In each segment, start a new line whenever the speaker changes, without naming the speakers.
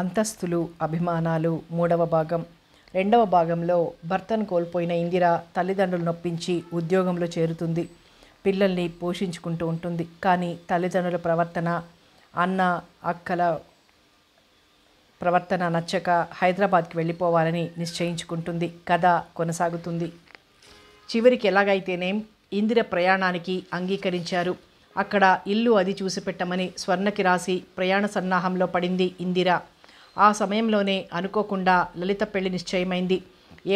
అంతస్తులు అభిమానాలు మూడవ భాగం. రెండవ భాగంలో భర్తను కోల్పోయిన ఇందిర తల్లిదండ్రులు నొప్పించి ఉద్యోగంలో చేరుతుంది. పిల్లల్ని పోషించుకుంటూ ఉంటుంది. కానీ తల్లిదండ్రుల ప్రవర్తన, అన్న అక్కల ప్రవర్తన నచ్చక హైదరాబాద్కి వెళ్ళిపోవాలని నిశ్చయించుకుంటుంది. కథ కొనసాగుతుంది. చివరికి ఎలాగైతేనేం ఇందిర ప్రయాణానికి అంగీకరించారు. అక్కడ ఇల్లు అది చూసి పెట్టమని స్వర్ణకి రాసి ప్రయాణ సన్నాహంలో పడింది ఇందిర. ఆ సమయంలోనే అనుకోకుండా లలిత పెళ్లి నిశ్చయమైంది.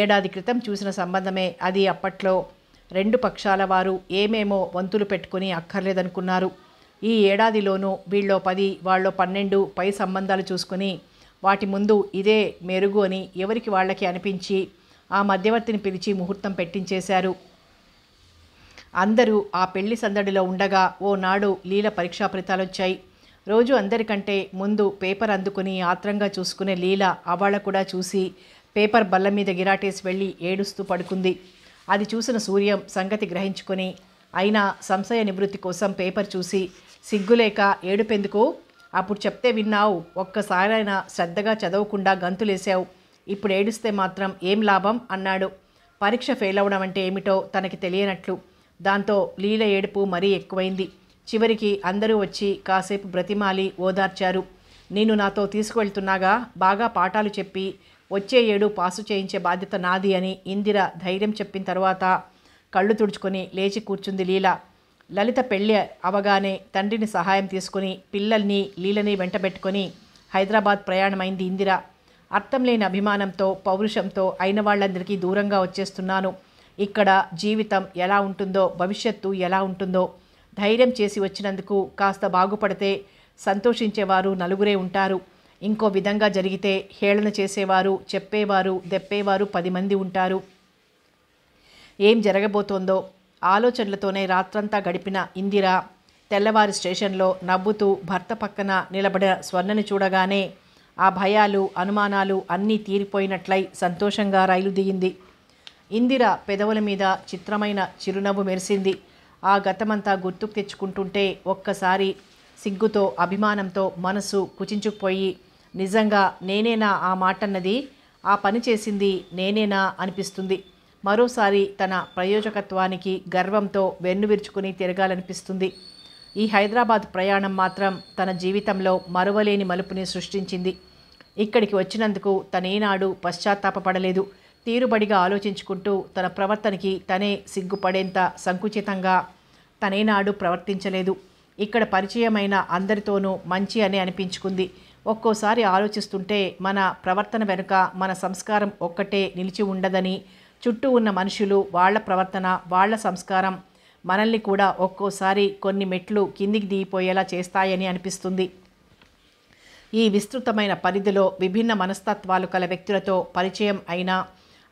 ఏడాది క్రితం చూసిన సంబంధమే అది. అప్పట్లో రెండు పక్షాల వారు ఏమేమో వంతులు పెట్టుకుని అక్కర్లేదనుకున్నారు. ఈ ఏడాదిలోనూ వీళ్ళో 10 వాళ్ళో 12 పై సంబంధాలు చూసుకుని వాటి ముందు ఇదే మెరుగు అని ఎవరికి వాళ్ళకి అనిపించి ఆ మధ్యవర్తిని పిలిచి ముహూర్తం పెట్టించేశారు. అందరూ ఆ పెళ్లి సందడిలో ఉండగా ఓనాడు లీల పరీక్షా ఫలితాలొచ్చాయి. రోజు అందరికంటే ముందు పేపర్ అందుకుని ఆత్రంగా చూసుకునే లీల అవాళ కూడా చూసి పేపర్ బల్ల మీద గిరాటేసి వెళ్ళి ఏడుస్తూ పడుకుంది. అది చూసిన సూర్యం సంగతి గ్రహించుకొని అయినా సంశయ నివృత్తి కోసం పేపర్ చూసి, సిగ్గులేక ఏడుపెందుకు, అప్పుడు చెప్తే విన్నావు, ఒక్కసారైనా శ్రద్ధగా చదవకుండా గంతులేశావు, ఇప్పుడు ఏడుస్తే మాత్రం ఏం లాభం అన్నాడు. పరీక్ష ఫెయిల్ అవడం అంటే ఏమిటో తనకి తెలియనట్లు. దాంతో లీల ఏడుపు మరీ ఎక్కువైంది. చివరికి అందరూ వచ్చి కాసేపు బ్రతిమాలి ఓదార్చారు. నేను నాతో తీసుకువెళ్తున్నాగా, బాగా పాఠాలు చెప్పి వచ్చే ఏడు పాసు చేయించే బాధ్యత నాది అని ఇందిర ధైర్యం చెప్పిన తర్వాత కళ్ళు తుడుచుకొని లేచి కూర్చుంది లీల. లలిత పెళ్ళి అవగానే తండ్రిని సహాయం తీసుకుని పిల్లల్ని లీలని వెంటబెట్టుకొని హైదరాబాద్ ప్రయాణమైంది ఇందిర. అర్థం లేని అభిమానంతో పౌరుషంతో అయిన వాళ్ళందరికీ దూరంగా వచ్చేస్తున్నాను. ఇక్కడ జీవితం ఎలా ఉంటుందో, భవిష్యత్తు ఎలా ఉంటుందో. ధైర్యం చేసి వచ్చినందుకు కాస్త బాగుపడితే సంతోషించేవారు నలుగురే ఉంటారు. ఇంకో విధంగా జరిగితే హేళన చేసేవారు, చెప్పేవారు, దెప్పేవారు 10 మంది ఉంటారు. ఏం జరగబోతోందో ఆలోచనలతోనే రాత్రంతా గడిపిన ఇందిర తెల్లవారి స్టేషన్లో నవ్వుతూ భర్త పక్కన నిలబడిన స్వర్ణని చూడగానే ఆ భయాలు, అనుమానాలు అన్నీ తీరిపోయినట్లయి సంతోషంగా రైలు దిగింది. ఇందిర పెదవుల మీద చిత్రమైన చిరునవ్వు మెరిసింది. ఆ గతమంతా గుర్తుకు తెచ్చుకుంటుంటే ఒక్కసారి సిగ్గుతో, అభిమానంతో మనసు కుచించుకుపోయి, నిజంగా నేనేనా ఆ మాటన్నది, ఆ పని చేసింది నేనేనా అనిపిస్తుంది. మరోసారి తన ప్రయోజకత్వానికి గర్వంతో వెన్నువిరుచుకుని తిరగాలనిపిస్తుంది. ఈ హైదరాబాద్ ప్రయాణం మాత్రం తన జీవితంలో మరువలేని మలుపుని సృష్టించింది. ఇక్కడికి వచ్చినందుకు తనేనాడు పశ్చాత్తాపపడలేదు. తీరుబడిగా ఆలోచించుకుంటూ తన ప్రవర్తనకి తనే సిగ్గుపడేంత సంకుచితంగా తనేనాడు ప్రవర్తించలేదు. ఇక్కడ పరిచయమైన అందరితోనూ మంచి అనే అనిపించుకుంది. ఒక్కోసారి ఆలోచిస్తుంటే మన ప్రవర్తన వెనుక మన సంస్కారం ఒక్కటే నిలిచి ఉండదని, చుట్టూ ఉన్న మనుషులు, వాళ్ళ ప్రవర్తన, వాళ్ళ సంస్కారం మనల్ని కూడా ఒక్కోసారి కొన్ని మెట్లు కిందికి దిగిపోయేలా చేస్తాయని అనిపిస్తుంది. ఈ విస్తృతమైన పరిధిలో విభిన్న మనస్తత్వాలు కల వ్యక్తులతో పరిచయం అయినా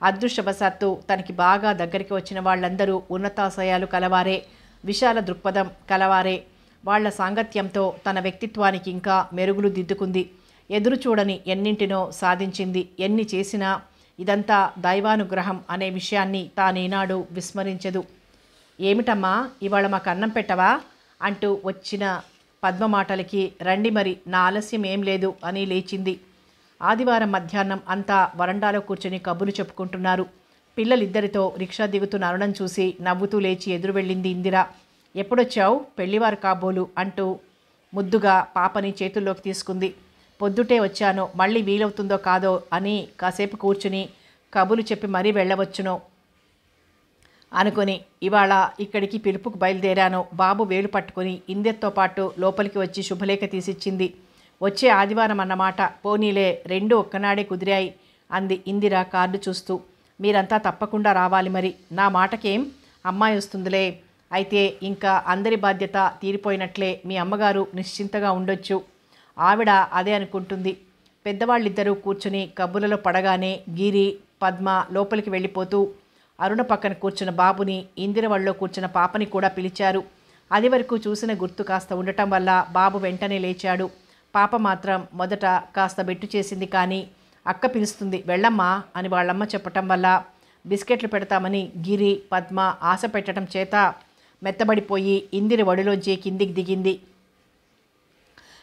అదృష్టవశాత్తు తనకి బాగా దగ్గరికి వచ్చిన వాళ్ళందరూ ఉన్నతాశయాలు కలవారే, విశాల దృక్పథం కలవారే. వాళ్ల సాంగత్యంతో తన వ్యక్తిత్వానికి ఇంకా మెరుగులు దిద్దుకుంది. ఎదురు చూడని ఎన్నింటినో సాధించింది. ఎన్ని చేసినా ఇదంతా దైవానుగ్రహం అనే విషయాన్ని తానేనాడు విస్మరించదు. ఏమిటమ్మా, ఇవాళ మాకు అన్నం పెట్టవా అంటూ వచ్చిన పద్మ మాటలకి రండి మరి, నా ఆలస్యం ఏం లేదు అని లేచింది. ఆదివారం మధ్యాహ్నం అంతా వరండాలో కూర్చొని కబుర్లు చెప్పుకుంటున్నారు. పిల్లలిద్దరితో రిక్షా దిగుతున్న అరుణం చూసి నవ్వుతూ లేచి ఎదురు వెళ్ళింది ఇందిర. ఎప్పుడొచ్చావు, పెళ్లివారు కాబోలు అంటూ ముద్దుగా పాపని చేతుల్లోకి తీసుకుంది. పొద్దుటే వచ్చాను, మళ్ళీ వీలవుతుందో కాదో అని కాసేపు కూర్చుని కబుర్లు చెప్పి మరీ వెళ్ళవచ్చునో అనుకొని ఇవాళ ఇక్కడికి పిలుపుకు బయలుదేరాను. బాబు వేలు పట్టుకుని ఇందిరతో పాటు లోపలికి వచ్చి శుభలేఖ తీసిచ్చింది. వచ్చే ఆదివారం అన్నమాట, పోనీలే, 2 ఒక్కనాడే కుదిరాయి అంది ఇందిర కార్డు చూస్తూ. మీరంతా తప్పకుండా రావాలి మరి, నా మాటకేం, అమ్మాయి వస్తుందిలే, అయితే ఇంకా అందరి బాధ్యత తీరిపోయినట్లే, మీ అమ్మగారు నిశ్చింతగా ఉండొచ్చు. ఆవిడ అదే అనుకుంటుంది. పెద్దవాళ్ళిద్దరూ కూర్చుని కబుర్లలో పడగానే గిరి, పద్మ లోపలికి వెళ్ళిపోతూ అరుణ పక్కన కూర్చున్న బాబుని, ఇందిర వాళ్ళలో కూర్చున్న పాపని కూడా పిలిచారు. అది వరకు చూసిన గుర్తు కాస్త ఉండటం వల్ల బాబు వెంటనే లేచాడు. పాప మాత్రం మొదట కాస్త బెట్టు చేసింది. కానీ అక్క పిలుస్తుంది వెళ్ళమ్మా అని వాళ్ళమ్మ చెప్పటం వల్ల బిస్కెట్లు పెడతామని గిరి, పద్మ ఆశ పెట్టడం చేత మెత్తబడిపోయి ఇందిర ఒడిలోంచి కిందికి దిగింది.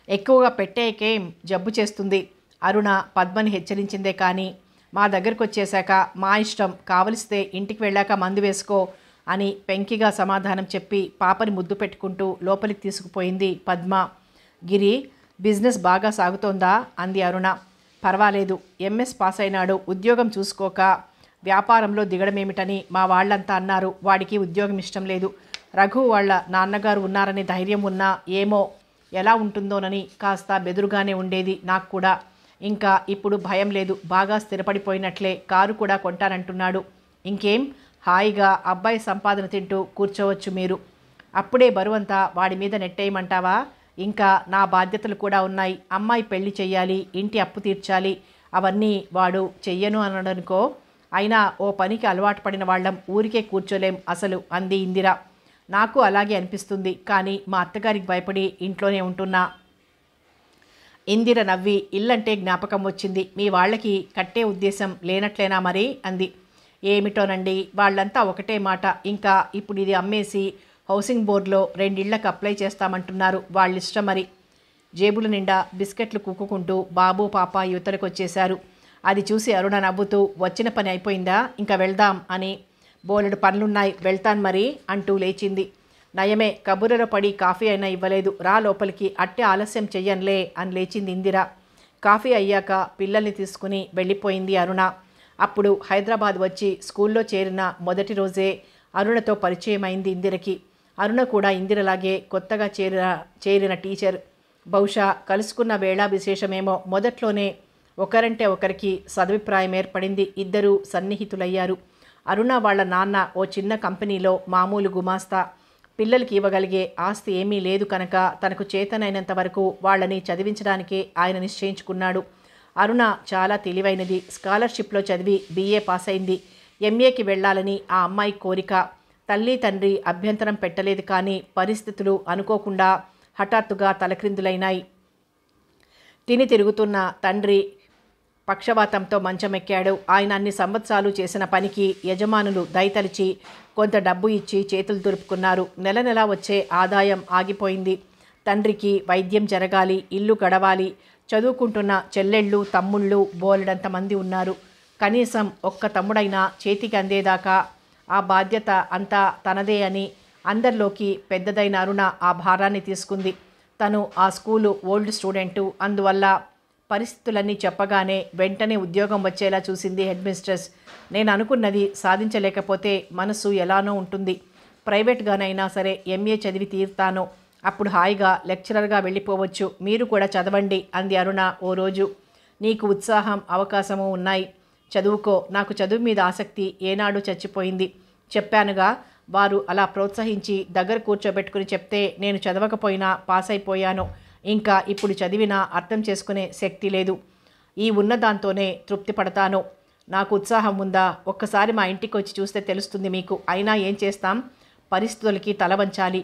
ఎక్కువగా పెట్టేకేం జబ్బు చేస్తుంది, అరుణ పద్మని హెచ్చరించిందే కానీ మా దగ్గరకు వచ్చేశాక మా ఇష్టం, కావలిస్తే ఇంటికి వెళ్ళాక మందు వేసుకో అని పెంకిగా సమాధానం చెప్పి పాపని ముద్దు పెట్టుకుంటూ లోపలికి తీసుకుపోయింది పద్మ. గిరి, బిజినెస్ బాగా సాగుతోందా అంది అరుణ. పర్వాలేదు, ఎంఎస్ పాస్ అయినాడు, ఉద్యోగం చూసుకోక వ్యాపారంలో దిగడమేమిటని మా వాళ్ళంతా అన్నారు. వాడికి ఉద్యోగం ఇష్టం లేదు. రఘు వాళ్ళ నాన్నగారు ఉన్నారనే ధైర్యం ఉన్నా ఏమో ఎలా ఉంటుందోనని కాస్త బెదురుగానే ఉండేది నాకు కూడా. ఇంకా ఇప్పుడు భయం లేదు, బాగా స్థిరపడిపోయినట్లే. కారు కూడా కొంటానంటున్నాడు. ఇంకేం, హాయిగా అబ్బాయి సంపాదన తింటూ కూర్చోవచ్చు మీరు. అప్పుడే బరువంతా వాడి మీద నెట్టేయమంటావా? ఇంకా నా బాధ్యతలు కూడా ఉన్నాయి. అమ్మాయి పెళ్లి చెయ్యాలి, ఇంటి అప్పు తీర్చాలి. అవన్నీ వాడు చెయ్యను అనడనుకో. అయినా ఓ పనికి అలవాటు పడిన వాళ్ళం ఊరికే కూర్చోలేం అసలు అంది ఇందిర. నాకు అలాగే అనిపిస్తుంది, కానీ మా అత్తగారికి భయపడి ఇంట్లోనే ఉంటున్నా. ఇందిర నవ్వి ఇల్లంటే జ్ఞాపకం వచ్చింది. మీ వాళ్ళకి కట్టే ఉద్దేశం లేనట్లేనా మరి అంది. ఏమిటోనండి, వాళ్ళంతా ఒకటే మాట. ఇంకా ఇప్పుడు ఇది అమ్మేసి హౌసింగ్ బోర్డులో 2 ఇళ్లకు అప్లై చేస్తామంటున్నారు. వాళ్ళిష్టం మరి. జేబుల నిండా బిస్కెట్లు కుక్కుకుంటూ బాబు పాప యువతలకు వచ్చేశారు. అది చూసి అరుణ నవ్వుతూ, వచ్చిన పని అయిపోయిందా, ఇంకా వెళ్దాం అని. బోలెడు పనులున్నాయి, వెళ్తాను మరి అంటూ లేచింది. నయమే, కబుర్లలో పడి కాఫీ అయినా ఇవ్వలేదు. రా లోపలికి, అట్టే ఆలస్యం చెయ్యనులే అని లేచింది ఇందిర. కాఫీ అయ్యాక పిల్లల్ని తీసుకుని వెళ్ళిపోయింది అరుణ. అప్పుడు హైదరాబాద్ వచ్చి స్కూల్లో చేరిన మొదటి రోజే అరుణతో పరిచయం అయింది ఇందిరకి. అరుణ కూడా ఇందిరలాగే కొత్తగా చేరిన టీచర్. బహుశా కలుసుకున్న వేళ విశేషమేమో మొదట్లోనే ఒకరంటే ఒకరికి సదభిప్రాయం ఏర్పడింది. ఇద్దరూ సన్నిహితులయ్యారు. అరుణ వాళ్ళ నాన్న ఓ చిన్న కంపెనీలో మామూలు గుమాస్తా. పిల్లలకి ఇవ్వగలిగే ఆస్తి ఏమీ లేదు కనుక తనకు చేతనైనంత వరకు వాళ్ళని చదివించడానికే ఆయన నిశ్చయించుకున్నాడు. అరుణ చాలా తెలివైనది. స్కాలర్షిప్లో చదివి BA పాస్ అయింది. MAకి వెళ్ళాలని ఆ అమ్మాయి కోరిక. తల్లి తండ్రి అభ్యంతరం పెట్టలేదు, కానీ పరిస్థితులు అనుకోకుండా హఠాత్తుగా తలక్రిందులైనాయి. తిని తిరుగుతున్న తండ్రి పక్షవాతంతో మంచమెక్కాడు. ఆయన అన్ని సంవత్సరాలు చేసిన పనికి యజమానులు దయతలిచి కొంత డబ్బు ఇచ్చి చేతులు దులుపుకున్నారు. నెల నెల వచ్చే ఆదాయం ఆగిపోయింది. తండ్రికి వైద్యం జరగాలి, ఇల్లు గడవాలి. చదువుకుంటున్న చెల్లెళ్ళు తమ్ముళ్ళు బోలెడంత మంది ఉన్నారు. కనీసం ఒక్క తమ్ముడైనా చేతికి అందేదాకా ఆ బాధ్యత అంతా తనదే అని అందరిలోకి పెద్దదైన అరుణ ఆ భారాన్ని తీసుకుంది. తను ఆ స్కూలు ఓల్డ్ స్టూడెంటు. అందువల్ల పరిస్థితులన్నీ చెప్పగానే వెంటనే ఉద్యోగం వచ్చేలా చూసింది హెడ్ మిస్ట్రెస్. నేను అనుకున్నది సాధించలేకపోతే మనసు ఎలానో ఉంటుంది. ప్రైవేట్గానైనా సరే MA చదివి తీరుతాను. అప్పుడు హాయిగా లెక్చరర్గా వెళ్ళిపోవచ్చు. మీరు కూడా చదవండి అంది అరుణ ఓ రోజు. నీకు ఉత్సాహం అవకాశము ఉన్నాయి, చదువుకో. నాకు చదువు మీద ఆసక్తి ఏనాడు చచ్చిపోయింది. చెప్పానుగా. వారు అలా ప్రోత్సహించి దగ్గర కూర్చోబెట్టుకుని చెప్తే నేను చదవకపోయినా పాస్ అయిపోయాను. ఇంకా ఇప్పుడు చదివినా అర్థం చేసుకునే శక్తి లేదు. ఈ ఉన్నదాంతోనే తృప్తి పడతాను. నాకు ఉత్సాహం ఉందా? ఒక్కసారి మా ఇంటికి వచ్చి చూస్తే తెలుస్తుంది మీకు. అయినా ఏం చేస్తాం, పరిస్థితులకి తల వంచాలి.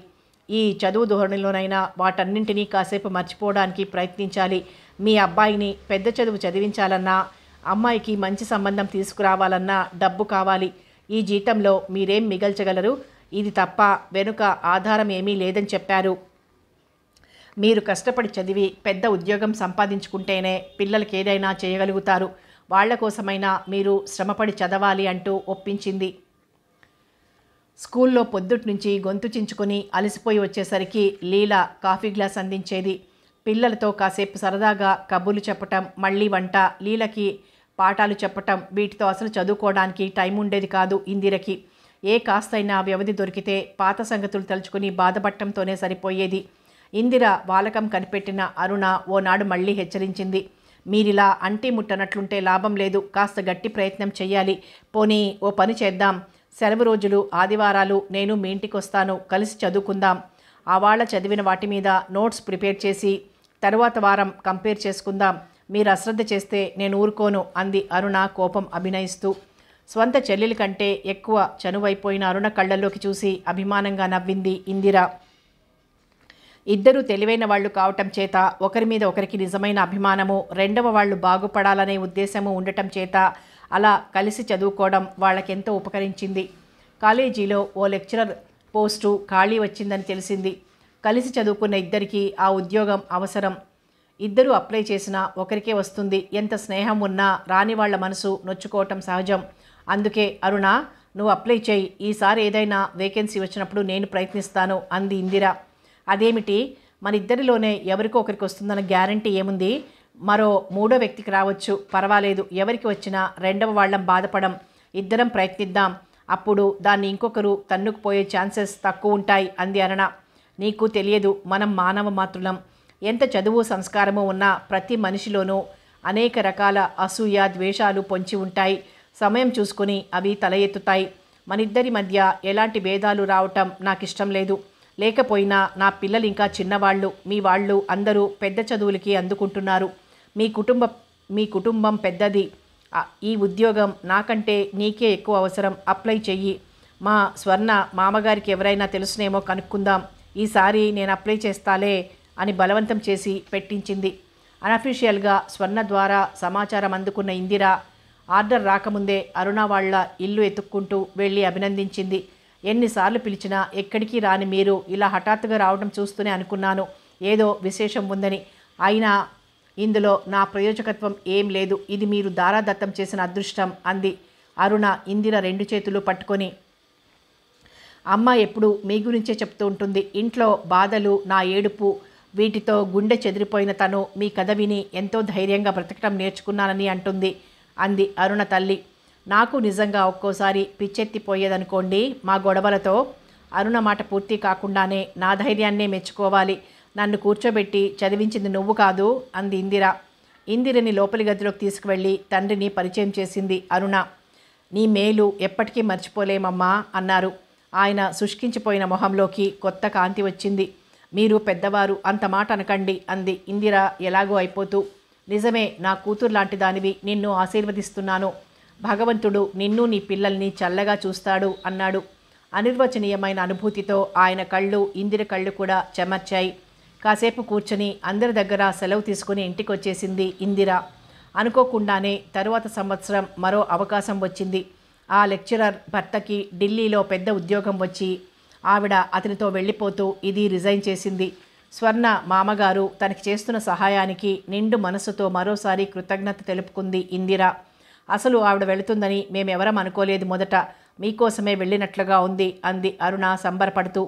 ఈ చదువు ధోరణిలోనైనా వాటన్నింటినీ కాసేపు మర్చిపోవడానికి ప్రయత్నించాలి. మీ అబ్బాయిని పెద్ద చదువు చదివించాలన్నా, అమ్మాయికి మంచి సంబంధం తీసుకురావాలన్నా డబ్బు కావాలి. ఈ జీతంలో మీరేం మిగల్చగలరు? ఇది తప్ప వెనుక ఆధారం ఏమీ లేదని చెప్పారు. మీరు కష్టపడి చదివి పెద్ద ఉద్యోగం సంపాదించుకుంటేనే పిల్లలకి ఏదైనా చేయగలుగుతారు. వాళ్ల కోసమైనా మీరు శ్రమపడి చదవాలి అంటూ ఒప్పించింది. స్కూల్లో పొద్దుటి నుంచి గొంతు చించుకొని అలసిపోయి వచ్చేసరికి లీల కాఫీ గ్లాస్ అందించేది. పిల్లలతో కాసేపు సరదాగా కబుర్లు చెప్పటం, మళ్ళీ వంట, లీలకి పాఠాలు చెప్పటం, వీటితో అసలు చదువుకోవడానికి టైం ఉండేది కాదు ఇందిరకి. ఏ కాస్తైనా వ్యవధి దొరికితే పాత సంగతులు తలుచుకుని బాధపడటంతోనే సరిపోయేది. ఇందిర వాలకం కనిపెట్టిన అరుణ ఓనాడు మళ్ళీ హెచ్చరించింది. మీరిలా అంటి ముట్టనట్లుంటే లాభం లేదు. కాస్త గట్టి ప్రయత్నం చెయ్యాలి. పోనీ ఓ పని చేద్దాం. సెలవు రోజులు ఆదివారాలు నేను మీ ఇంటికి వస్తాను. కలిసి చదువుకుందాం. ఆ వాళ్ళ చదివిన వాటి మీద నోట్స్ ప్రిపేర్ చేసి తరువాత వారం కంపేర్ చేసుకుందాం. మీరు అశ్రద్ధ చేస్తే నేను ఊరుకోను అంది అరుణ కోపం అభినయిస్తూ. స్వంత చెల్లెలి కంటే ఎక్కువ చనువైపోయిన అరుణ కళ్ళల్లోకి చూసి అభిమానంగా నవ్వింది ఇందిర. ఇద్దరూ తెలివైన వాళ్ళు కావటం చేత ఒకరి మీద ఒకరికి నిజమైన అభిమానము, రెండవ వాళ్ళు బాగుపడాలనే ఉద్దేశము ఉండటం చేత అలా కలిసి చదువుకోవడం వాళ్ళకెంతో ఉపకరించింది. కాలేజీలో ఓ లెక్చరర్ పోస్టు ఖాళీ వచ్చిందని తెలిసింది. కలిసి చదువుకున్న ఇద్దరికీ ఆ ఉద్యోగం అవసరం. ఇద్దరూ అప్లై చేసినా ఒకరికే వస్తుంది. ఎంత స్నేహం ఉన్నా రాని వాళ్ళ మనసు నొచ్చుకోవటం సహజం. అందుకే అరుణ, నువ్వు అప్లై చేయి. ఈసారి ఏదైనా వేకెన్సీ వచ్చినప్పుడు నేను ప్రయత్నిస్తాను అంది ఇందిర. అదేమిటి, మన ఇద్దరిలోనే ఎవరికో ఒకరికి వస్తుందన్న గ్యారంటీ ఏముంది? మరో మూడో వ్యక్తికి రావచ్చు, పర్వాలేదు. ఎవరికి వచ్చినా రెండవ వాళ్ళం బాధపడం. ఇద్దరం ప్రయత్నిద్దాం. అప్పుడు దాన్ని ఇంకొకరు తన్నుకుపోయే ఛాన్సెస్ తక్కువ ఉంటాయి అంది అరుణ. నీకు తెలియదు, మనం మానవ మాతృలం. ఎంత చదువు సంస్కారము ఉన్నా ప్రతి మనిషిలోనూ అనేక రకాల అసూయ ద్వేషాలు పొంచి ఉంటాయి. సమయం చూసుకుని అవి తల ఎత్తుతాయి. మనిద్దరి మధ్య ఎలాంటి భేదాలు రావటం నాకు ఇష్టం లేదు. లేకపోయినా నా పిల్లలు ఇంకా చిన్నవాళ్ళు. మీ వాళ్ళు అందరూ పెద్ద చదువులకి అందుకుంటున్నారు. మీ కుటుంబం పెద్దది. ఈ ఉద్యోగం నాకంటే నీకే ఎక్కువ అవసరం. అప్లై చెయ్యి. మా స్వర్ణ మామగారికి ఎవరైనా తెలుసునేమో కనుక్కుందాం. ఈసారి నేను అప్లై చేస్తాలే అని బలవంతం చేసి పెట్టించింది. అనఫీషియల్గా స్వర్ణ ద్వారా సమాచారం అందుకున్న ఇందిర ఆర్డర్ రాకముందే అరుణ వాళ్ళ ఇల్లు ఎత్తుక్కుంటూ వెళ్ళి అభినందించింది. ఎన్నిసార్లు పిలిచినా ఎక్కడికి రాని మీరు ఇలా హఠాత్తుగా రావడం చూస్తూనే అనుకున్నాను ఏదో విశేషం ఉందని. అయినా ఇందులో నా ప్రయోజకత్వం ఏం లేదు. ఇది మీరు దారాదత్తం చేసిన అదృష్టం అంది అరుణ ఇందిర 2 చేతులు పట్టుకొని. అమ్మ ఎప్పుడు మీ గురించే చెప్తూ ఉంటుంది. ఇంట్లో బాధలు, నా ఏడుపు, వీటితో గుండె చెదిరిపోయిన తను మీ కథ విని ఎంతో ధైర్యంగా బ్రతకటం నేర్చుకున్నానని అంటుంది అంది అరుణ తల్లి. నాకు నిజంగా ఒక్కోసారి పిచ్చెత్తిపోయేదనుకోండి మా గొడవలతో. అరుణ మాట పూర్తి కాకుండానే నా ధైర్యాన్నే మెచ్చుకోవాలి. నన్ను కూర్చోబెట్టి చదివించింది నువ్వు కాదు అంది ఇందిర. ఇందిరని లోపలి గదిలోకి తీసుకువెళ్ళి తండ్రిని పరిచయం చేసింది అరుణ. నీ మేలు ఎప్పటికీ మర్చిపోలేమమ్మా అన్నారు. ఆయన శుష్కించిపోయిన మొహంలోకి కొత్త కాంతి వచ్చింది. మీరు పెద్దవారు, అంత మాట అనకండి అంది ఇందిర ఎలాగో అయిపోతూ. నిజమే, నా కూతురు లాంటి దానివి. నిన్ను ఆశీర్వదిస్తున్నాను. భగవంతుడు నిన్ను నీ పిల్లల్ని చల్లగా చూస్తాడు అన్నాడు. అనిర్వచనీయమైన అనుభూతితో ఆయన కళ్ళు, ఇందిర కళ్ళు కూడా చెమర్చాయి. కాసేపు కూర్చొని అందరి దగ్గర సెలవు తీసుకుని ఇంటికి వచ్చేసింది ఇందిర. అనుకోకుండానే తరువాత సంవత్సరం మరో అవకాశం వచ్చింది. ఆ లెక్చరర్ భర్తకి ఢిల్లీలో పెద్ద ఉద్యోగం వచ్చి ఆవిడ అతనితో వెళ్ళిపోతూ ఇది రిజైన్ చేసింది. స్వర్ణ మామగారు తనకి చేస్తున్న సహాయానికి నిండు మనసుతో మరోసారి కృతజ్ఞత తెలుపుకుంది ఇందిర. అసలు ఆవిడ వెళుతుందని మేమెవరం అనుకోలేదు మొదట. మీకోసమే వెళ్ళినట్లుగా ఉంది అంది అరుణ సంబరపడుతూ.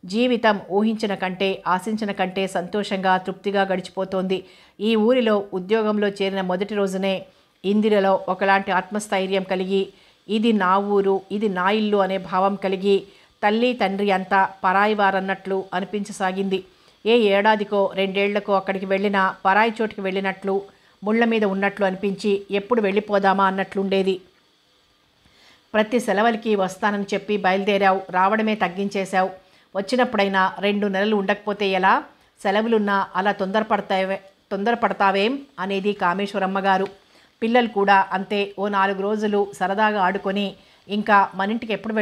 జీవితం ఊహించిన కంటే ఆశించిన కంటే సంతోషంగా తృప్తిగా గడిచిపోతోంది. ఈ ఊరిలో ఉద్యోగంలో చేరిన మొదటి రోజునే ఇందిరలో ఒకలాంటి ఆత్మస్థైర్యం కలిగి, ఇది నా ఊరు, ఇది నా ఇల్లు అనే భావం కలిగి, తల్లి తండ్రి అంతా పరాయివారన్నట్లు అనిపించసాగింది. ఏ ఏడాదికో 2 ఏళ్లకో అక్కడికి వెళ్ళినా పరాయి చోటుకి వెళ్ళినట్లు, ముళ్ళ మీద ఉన్నట్లు అనిపించి ఎప్పుడు వెళ్ళిపోదామా అన్నట్లుండేది. ప్రతి సెలవులకి వస్తానని చెప్పి బయలుదేరావు, రావడమే తగ్గించేశావు. వచ్చినప్పుడైనా 2 నెలలు ఉండకపోతే ఎలా? సెలవులున్నా అలా తొందరపడతావేం అనేది కామేశ్వరమ్మ గారు. పిల్లలు కూడా అంతే. ఓ 4 రోజులు సరదాగా ఆడుకొని ఇంకా మనింటికి ఎప్పుడు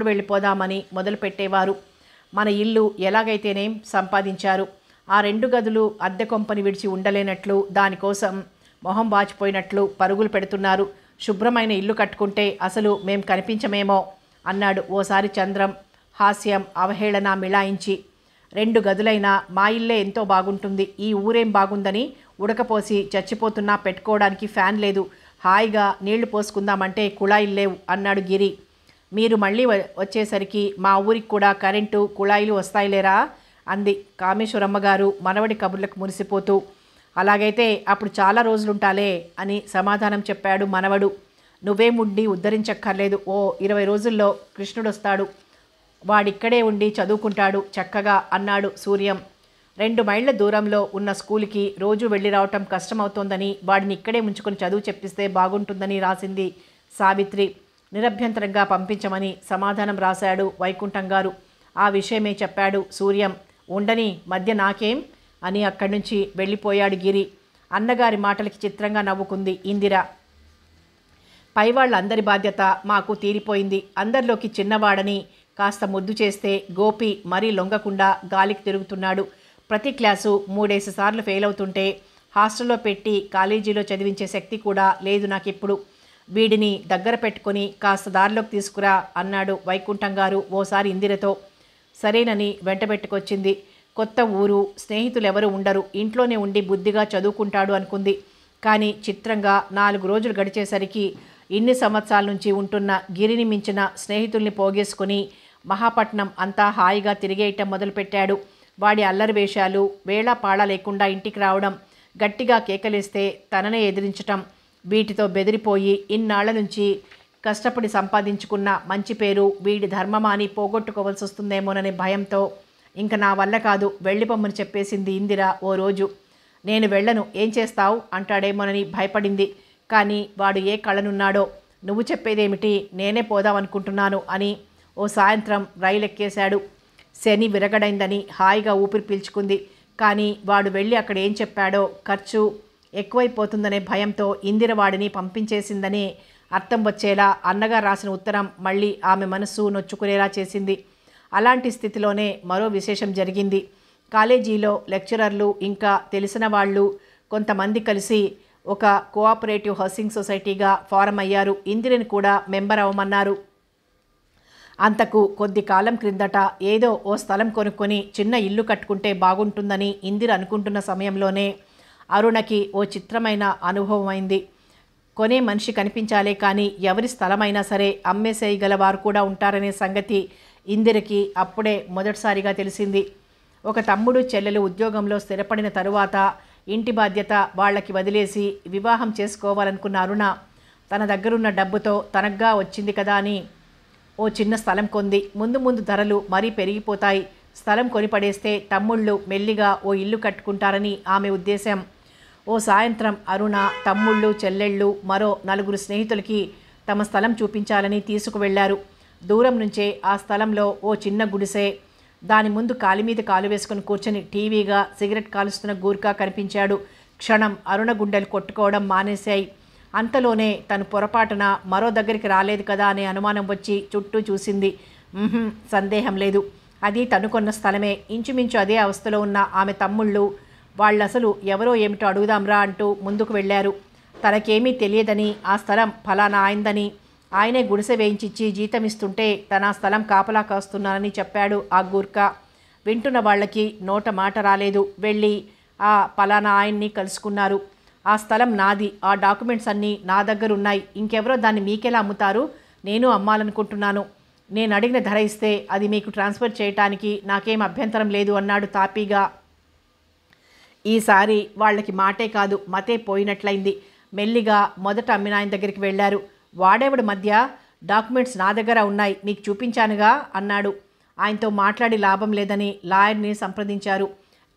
వెళ్ళిపోదామని మొదలుపెట్టేవారు. మన ఇల్లు ఎలాగైతేనేం సంపాదించారు. ఆ 2 గదులు అద్దె కొంపని విడిచి ఉండలేనట్లు, దానికోసం మొహం వాచిపోయినట్లు పరుగులు పెడుతున్నారు. శుభ్రమైన ఇల్లు కట్టుకుంటే అసలు మేం కనిపించమేమో అన్నాడు ఓసారి చంద్రం హాస్యం అవహేళన మిళాయించి. 2 గదులైనా మా ఇల్లే ఎంతో బాగుంటుంది. ఈ ఊరేం బాగుందని ఉడకపోసి చచ్చిపోతున్నా పెట్టుకోవడానికి ఫ్యాన్ లేదు. హాయిగా నీళ్లు పోసుకుందామంటే కుళాయిలు లేవు అన్నాడు గిరి. మీరు మళ్ళీ వచ్చేసరికి మా ఊరికి కూడా కరెంటు కుళాయిలు వస్తాయిలేరా అంది కామేశ్వరమ్మ గారు మనవడి కబుర్లకు మురిసిపోతూ. అలాగైతే అప్పుడు చాలా రోజులుంటాలే అని సమాధానం చెప్పాడు మనవడు. నువ్వేం ఉండి ఉద్ధరించక్కర్లేదు. ఓ 20 రోజుల్లో కృష్ణుడు వస్తాడు. వాడిక్కడే ఉండి చదువుకుంటాడు చక్కగా అన్నాడు సూర్యం. 2 మైళ్ళ దూరంలో ఉన్న స్కూల్కి రోజు వెళ్ళి రావటం కష్టమవుతోందని వాడిని ఇక్కడే ఉంచుకొని చదువు చెప్పిస్తే బాగుంటుందని రాసింది సావిత్రి. నిరభ్యంతరంగా పంపించమని సమాధానం రాశాడు వైకుంఠం గారు. ఆ విషయమే చెప్పాడు సూర్యం. ఉండని, మధ్య నాకేం అని అక్కడి నుంచి వెళ్ళిపోయాడు గిరి. అన్నగారి మాటలకి చిత్రంగా నవ్వుకుంది ఇందిర. పైవాళ్ళందరి బాధ్యత మాకు తీరిపోయింది. అందరిలోకి చిన్నవాడని కాస్త ముద్దు చేస్తే గోపి మరీ లొంగకుండా గాలికి తిరుగుతున్నాడు. ప్రతి క్లాసు 3 సార్లు ఫెయిల్ అవుతుంటే హాస్టల్లో పెట్టి కాలేజీలో చదివించే శక్తి కూడా లేదు నాకిప్పుడు. వీడిని దగ్గర పెట్టుకొని కాస్త దారిలోకి తీసుకురా అన్నాడు వైకుంఠం గారు ఓసారి ఇందిరతో. సరేనని వెంటబెట్టుకొచ్చింది. కొత్త ఊరు, స్నేహితులెవరూ ఉండరు, ఇంట్లోనే ఉండి బుద్ధిగా చదువుకుంటాడు అనుకుంది. కానీ చిత్రంగా 4 రోజులు గడిచేసరికి ఇన్ని సంవత్సరాల నుంచి ఉంటున్న గిరిని మించిన స్నేహితుల్ని పోగేసుకుని మహాపట్నం అంతా హాయిగా తిరిగేయటం మొదలుపెట్టాడు. వాడి అల్లరి వేషాలు, వేళాపాళ లేకుండా ఇంటికి రావడం, గట్టిగా కేకలేస్తే తననే ఎదిరించటం, వీటితో బెదిరిపోయి ఇన్నాళ్ల నుంచి కష్టపడి సంపాదించుకున్న మంచి పేరు వీడి ధర్మమాని పోగొట్టుకోవాల్సి వస్తుందేమోననే భయంతో ఇంక నా వల్ల కాదు, వెళ్ళిపోమ్మని చెప్పేసింది ఇందిర ఓ రోజు. నేను వెళ్ళను, ఏం చేస్తావు అంటాడేమోనని భయపడింది. కానీ వాడు ఏ కళనున్నాడో. నువ్వు చెప్పేదేమిటి, నేనే పోదామనుకుంటున్నాను అని ఓ సాయంత్రం రైలు ఎక్కేశాడు. శని విరగడైందని హాయిగా ఊపిరి పీల్చుకుంది. కానీ వాడు వెళ్ళి అక్కడ ఏం చెప్పాడో ఖర్చు ఎక్కువైపోతుందనే భయంతో ఇందిర వాడిని పంపించేసిందని అర్థం వచ్చేలా అన్నగా రాసిన ఉత్తరం మళ్ళీ ఆమె మనస్సు నొచ్చుకునేలా చేసింది. అలాంటి స్థితిలోనే మరో విశేషం జరిగింది. కాలేజీలో లెక్చరర్లు ఇంకా తెలిసిన వాళ్ళు కొంతమంది కలిసి ఒక కోఆపరేటివ్ హౌసింగ్ సొసైటీగా ఫారం అయ్యారు. ఇందిరని కూడా మెంబర్ అవ్వమన్నారు. అంతకు కొద్ది కాలం క్రిందట ఏదో ఓ స్థలం కొనుక్కొని చిన్న ఇల్లు కట్టుకుంటే బాగుంటుందని ఇందిర అనుకుంటున్న సమయంలోనే అరుణకి ఓ చిత్రమైన అనుభవం అయింది. కొనే మనిషి కనిపించాలే కానీ ఎవరి స్థలమైనా సరే అమ్మేసేయగల వారు కూడా ఉంటారనే సంగతి ఇందిరకి అప్పుడే మొదటిసారిగా తెలిసింది. ఒక తమ్ముడు చెల్లెలు ఉద్యోగంలో స్థిరపడిన తరువాత ఇంటి బాధ్యత వాళ్ళకి వదిలేసి వివాహం చేసుకోవాలనుకున్న అరుణ తన దగ్గరున్న డబ్బుతో తనగ్గా వచ్చింది కదా అని ఓ చిన్న స్థలం కొంది. ముందు ముందు ధరలు మరీ పెరిగిపోతాయి, స్థలం కొనిపడేస్తే తమ్ముళ్ళు మెల్లిగా ఓ ఇల్లు కట్టుకుంటారని ఆమె ఉద్దేశం. ఓ సాయంత్రం అరుణ, తమ్ముళ్ళు, చెల్లెళ్ళు, మరో 4 స్నేహితులకి తమ స్థలం చూపించాలని తీసుకువెళ్లారు. దూరం నుంచే ఆ స్థలంలో ఓ చిన్న గుడిసె, దాని ముందు కాలి మీద కాలు వేసుకుని కూర్చొని టీవీగా సిగరెట్ కాలుస్తున్న గూర్ఖా కనిపించాడు. క్షణం అరుణ గుండెలు కొట్టుకోవడం మానేశాయి. అంతలోనే తను పొరపాటున మరో దగ్గరికి రాలేదు కదా అనే అనుమానం వచ్చి చుట్టూ చూసింది. సందేహం లేదు, అది తను కొన్న స్థలమే. ఇంచుమించు అదే అవస్థలో ఉన్న ఆమె తమ్ముళ్ళు వాళ్ళసలు ఎవరో ఏమిటో అడుగుదాంరా అంటూ ముందుకు వెళ్ళారు. తనకేమీ తెలియదని, ఆ స్థలం ఫలానా ఆయనదని, ఆయనే గుడిసె వేయించిచ్చి జీతం ఇస్తుంటే తన స్థలం కాపలా కాస్తున్నానని చెప్పాడు ఆ గూర్ఖా. వింటున్న వాళ్ళకి నోట మాట రాలేదు. వెళ్ళి ఆ ఫలానా ఆయన్ని కలుసుకున్నారు. ఆ స్థలం నాది, ఆ డాక్యుమెంట్స్ అన్నీ నా దగ్గర ఉన్నాయి, ఇంకెవరో దాన్ని మీకెలా అమ్ముతారు, నేను అమ్మాలనుకుంటున్నాను, నేను అడిగిన ధర ఇస్తే అది మీకు ట్రాన్స్ఫర్ చేయటానికి నాకేం అభ్యంతరం లేదు అన్నాడు తాపీగా. ఈసారి వాళ్ళకి మాటే కాదు మతే పోయినట్లయింది. మెల్లిగా మొదట అమ్మిన ఆయన దగ్గరికి వెళ్ళారు. వాడేవాడు మధ్య, డాక్యుమెంట్స్ నా దగ్గర ఉన్నాయి, మీకు చూపించానుగా అన్నాడు. ఆయనతో మాట్లాడి లాభం లేదని లాయర్ని సంప్రదించారు.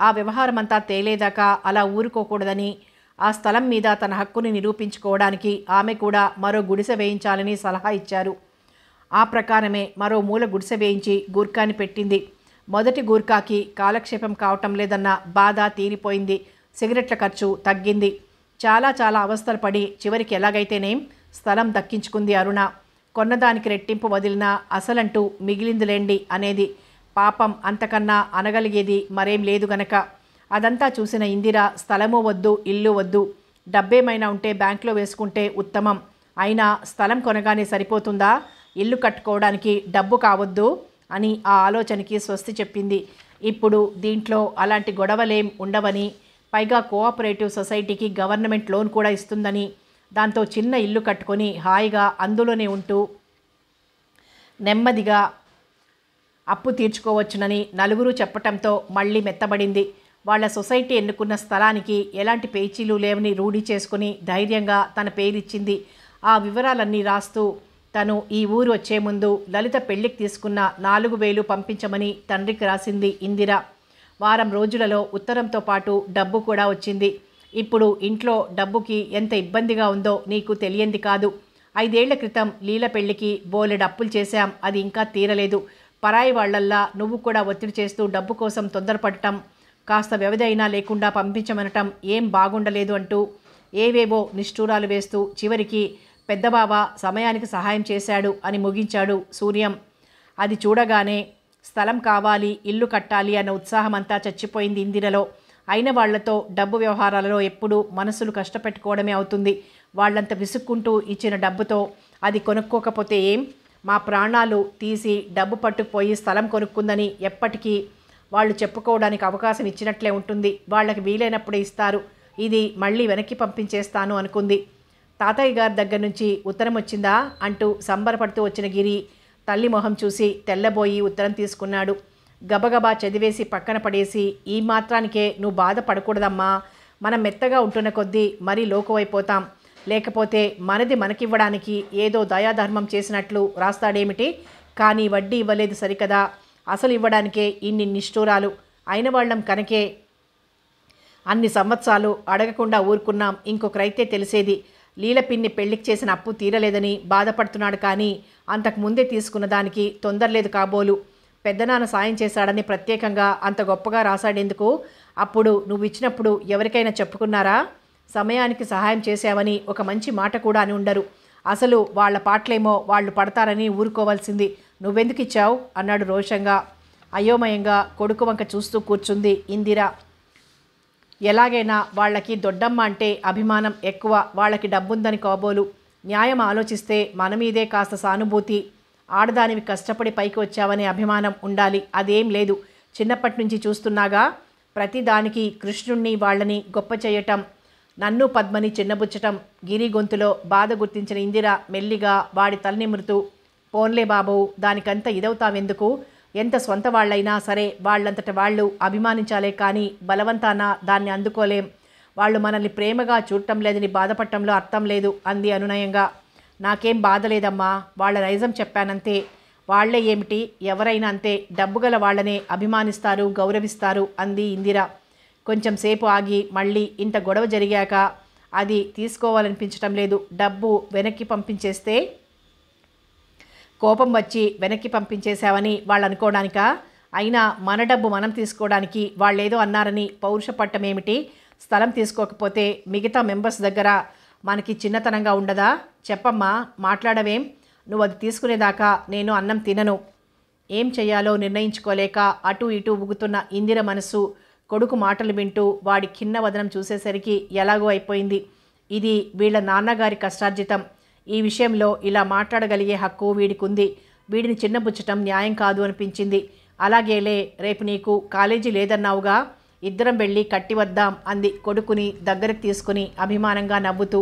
ఆ వ్యవహారం అంతా తేలేదాకా అలా ఊరుకోకూడదని, ఆ స్థలం మీద తన హక్కుని నిరూపించుకోవడానికి ఆమె కూడా మరో గుడిసె వేయించాలని సలహా ఇచ్చారు. ఆ ప్రకారమే మరో మూల గుడిసె వేయించి గూర్ఖాని పెట్టింది. మొదటి గూర్ఖాకి కాలక్షేపం కావటం లేదన్న బాధ తీరిపోయింది. సిగరెట్ల ఖర్చు తగ్గింది. చాలా చాలా అవస్థలు పడి చివరికి ఎలాగైతేనేం స్థలం దక్కించుకుంది అరుణ. కొన్నదానికి రెట్టింపు వదిలినా అసలంటూ మిగిలిందిలేండి అనేది. పాపం అంతకన్నా అనగలిగేది మరేం లేదు గనక. అదంతా చూసిన ఇందిర స్థలము వద్దు, ఇల్లు వద్దు, డబ్బేమైనా ఉంటే బ్యాంకులో వేసుకుంటే ఉత్తమం, అయినా స్థలం కొనగానే సరిపోతుందా, ఇల్లు కట్టుకోవడానికి డబ్బు కావద్దు అని ఆ ఆలోచనకి స్వస్తి చెప్పింది. ఇప్పుడు దీంట్లో అలాంటి గొడవలేం ఉండవని, పైగా కోఆపరేటివ్ సొసైటీకి గవర్నమెంట్ లోన్ కూడా ఇస్తుందని, దాంతో చిన్న ఇల్లు కట్టుకొని హాయిగా అందులోనే ఉంటూ నెమ్మదిగా అప్పు తీర్చుకోవచ్చునని నలుగురు చెప్పటంతో మళ్ళీ మెత్తబడింది. వాళ్ళ సొసైటీ ఎన్నుకున్న స్థలానికి ఎలాంటి పేచీలు లేవని రూఢి చేసుకుని ధైర్యంగా తన పేరిచ్చింది. ఆ వివరాలన్నీ రాస్తూ తను ఈ ఊరు వచ్చే ముందు లలిత పెళ్లికి తీసుకున్న 4,000 పంపించమని తండ్రికి రాసింది ఇందిర. వారం రోజులలో ఉత్తరంతో పాటు డబ్బు కూడా వచ్చింది. ఇప్పుడు ఇంట్లో డబ్బుకి ఎంత ఇబ్బందిగా ఉందో నీకు తెలియంది కాదు. 5 ఏళ్ల క్రితం లీల పెళ్లికి బోలెడు అప్పులు చేశాం, అది ఇంకా తీరలేదు. పరాయి వాళ్లల్లా నువ్వు కూడా ఒత్తిడి చేస్తూ డబ్బు కోసం తొందరపడటం, కాస్త వ్యవధి అయినా లేకుండా పంపించమనటం ఏం బాగుండలేదు అంటూ ఏవేవో నిష్ఠూరాలు వేస్తూ చివరికి పెద్దబావ సమయానికి సహాయం చేశాడు అని ముగించాడు సూర్యం. అది చూడగానే స్థలం కావాలి, ఇల్లు కట్టాలి అన్న ఉత్సాహం అంతా చచ్చిపోయింది ఇందిరలో. అయిన వాళ్లతో డబ్బు వ్యవహారాలలో ఎప్పుడూ మనసులు కష్టపెట్టుకోవడమే అవుతుంది. వాళ్ళంత విసుక్కుంటూ ఇచ్చిన డబ్బుతో అది కొనుక్కోకపోతే ఏం, మా ప్రాణాలు తీసి డబ్బు పట్టుకుపోయి స్థలం కొనుక్కుందని ఎప్పటికీ వాళ్ళు చెప్పుకోవడానికి అవకాశం ఇచ్చినట్లే ఉంటుంది. వాళ్ళకి వీలైనప్పుడే ఇస్తారు. ఇది మళ్ళీ వెనక్కి పంపించేస్తాను అనుకుంది. తాతయ్య గారి దగ్గర నుంచి ఉత్తరం వచ్చిందా అంటూ సంబరపడుతూ వచ్చిన గిరి తల్లి మొహం చూసి తెల్లబోయి ఉత్తరం తీసుకున్నాడు. గబగబా చదివేసి పక్కన పడేసి, ఈ మాత్రానికే నువ్వు బాధపడకూడదమ్మా. మనం మెత్తగా ఉంటున్న కొద్దీ మరీ లోకువైపోతాం. లేకపోతే మనది మనకివ్వడానికి ఏదో దయాధర్మం చేసినట్లు రాస్తాడేమిటి? కానీ వడ్డీ ఇవ్వలేదు సరికదా, అసలు ఇవ్వడానికే ఇన్ని నిష్ఠూరాలు. అయిన వాళ్ళం కనుకే అన్ని సంవత్సరాలు అడగకుండా ఊరుకున్నాం. ఇంకొకరైతే తెలిసేది. లీలపిన్ని పెళ్లికి చేసిన అప్పు తీరలేదని బాధపడుతున్నాడు. కానీ అంతకు ముందే తీసుకున్న దానికి తొందరలేదు కాబోలు. పెద్దనాన్న సాయం చేశాడని ప్రత్యేకంగా అంత గొప్పగా రాశాడెందుకు? అప్పుడు నువ్వు ఇచ్చినప్పుడు ఎవరికైనా చెప్పుకున్నారా? సమయానికి సహాయం చేశావని ఒక మంచి మాట కూడా అని ఉండరు. అసలు వాళ్ళ పాటలేమో వాళ్ళు పడతారని ఊరుకోవాల్సింది. నువ్వెందుకు ఇచ్చావు అన్నాడు రోషంగా. అయోమయంగా కొడుకు వంక చూస్తూ కూర్చుంది ఇందిర. ఎలాగైనా వాళ్ళకి దొడ్డమ్మ అంటే అభిమానం ఎక్కువ. వాళ్ళకి డబ్బుందని కాబోలు. న్యాయం ఆలోచిస్తే మన మీదే కాస్త సానుభూతి. ఆడదానివి కష్టపడి పైకి వచ్చావనే అభిమానం ఉండాలి. అదేం లేదు. చిన్నప్పటి నుంచి చూస్తున్నాగా. ప్రతిదానికి కృష్ణుణ్ణి వాళ్ళని గొప్ప చేయటం, నన్ను పద్మని చిన్నబుచ్చటం. గిరి గొంతులో బాధ గుర్తించిన ఇందిర మెల్లిగా వాడి తలనిమురుతూ, పోన్లే బాబు, దానికంత ఇదవుతావెందుకు? ఎంత సొంత వాళ్ళైనా సరే వాళ్ళంతట వాళ్ళు అభిమానించాలే కానీ బలవంతాన దాన్ని అందుకోలేం. వాళ్ళు మనల్ని ప్రేమగా చూడటం లేదని బాధపడటంలో అర్థం లేదు అంది అనునయంగా. నాకేం బాధ లేదమ్మా, వాళ్ళ నైజం చెప్పానంతే. వాళ్లే ఏమిటి, ఎవరైనా అంతే. డబ్బుగల వాళ్ళనే అభిమానిస్తారు, గౌరవిస్తారు అంది ఇందిర. కొంచెం సేపు ఆగి మళ్ళీ, ఇంత గొడవ జరిగాక అది తీసుకోవాలనిపించటం లేదు. డబ్బు వెనక్కి పంపించేస్తే కోపం వచ్చి వెనక్కి పంపించేశావని వాళ్ళు అనుకోవడానికా? అయినా మన డబ్బు మనం తీసుకోవడానికి వాళ్ళేదో అన్నారని పౌరుషపట్టమేమిటి? స్థలం తీసుకోకపోతే మిగతా మెంబర్స్ దగ్గర మనకి చిన్నతనంగా ఉండదా? చెప్పమ్మా, మాట్లాడవేం? నువ్వు అది తీసుకునేదాకా నేను అన్నం తినను. ఏం చెయ్యాలో నిర్ణయించుకోలేక అటూ ఇటూ ఊగుతున్న ఇందిర మనసు కొడుకు మాటలు వింటూ వాడి ఖిన్న వదనం చూసేసరికి ఎలాగో అయిపోయింది. ఇది వీళ్ళ నాన్నగారి కష్టార్జితం. ఈ విషయంలో ఇలా మాట్లాడగలిగే హక్కు వీడికుంది. వీడిని చిన్నబుచ్చటం న్యాయం కాదు అనిపించింది. అలాగేలే, రేపు నీకు కాలేజీ లేదన్నావుగా, ఇద్దరం వెళ్ళి కట్టి వద్దాం అంది కొడుకుని దగ్గరకు తీసుకుని అభిమానంగా నవ్వుతూ.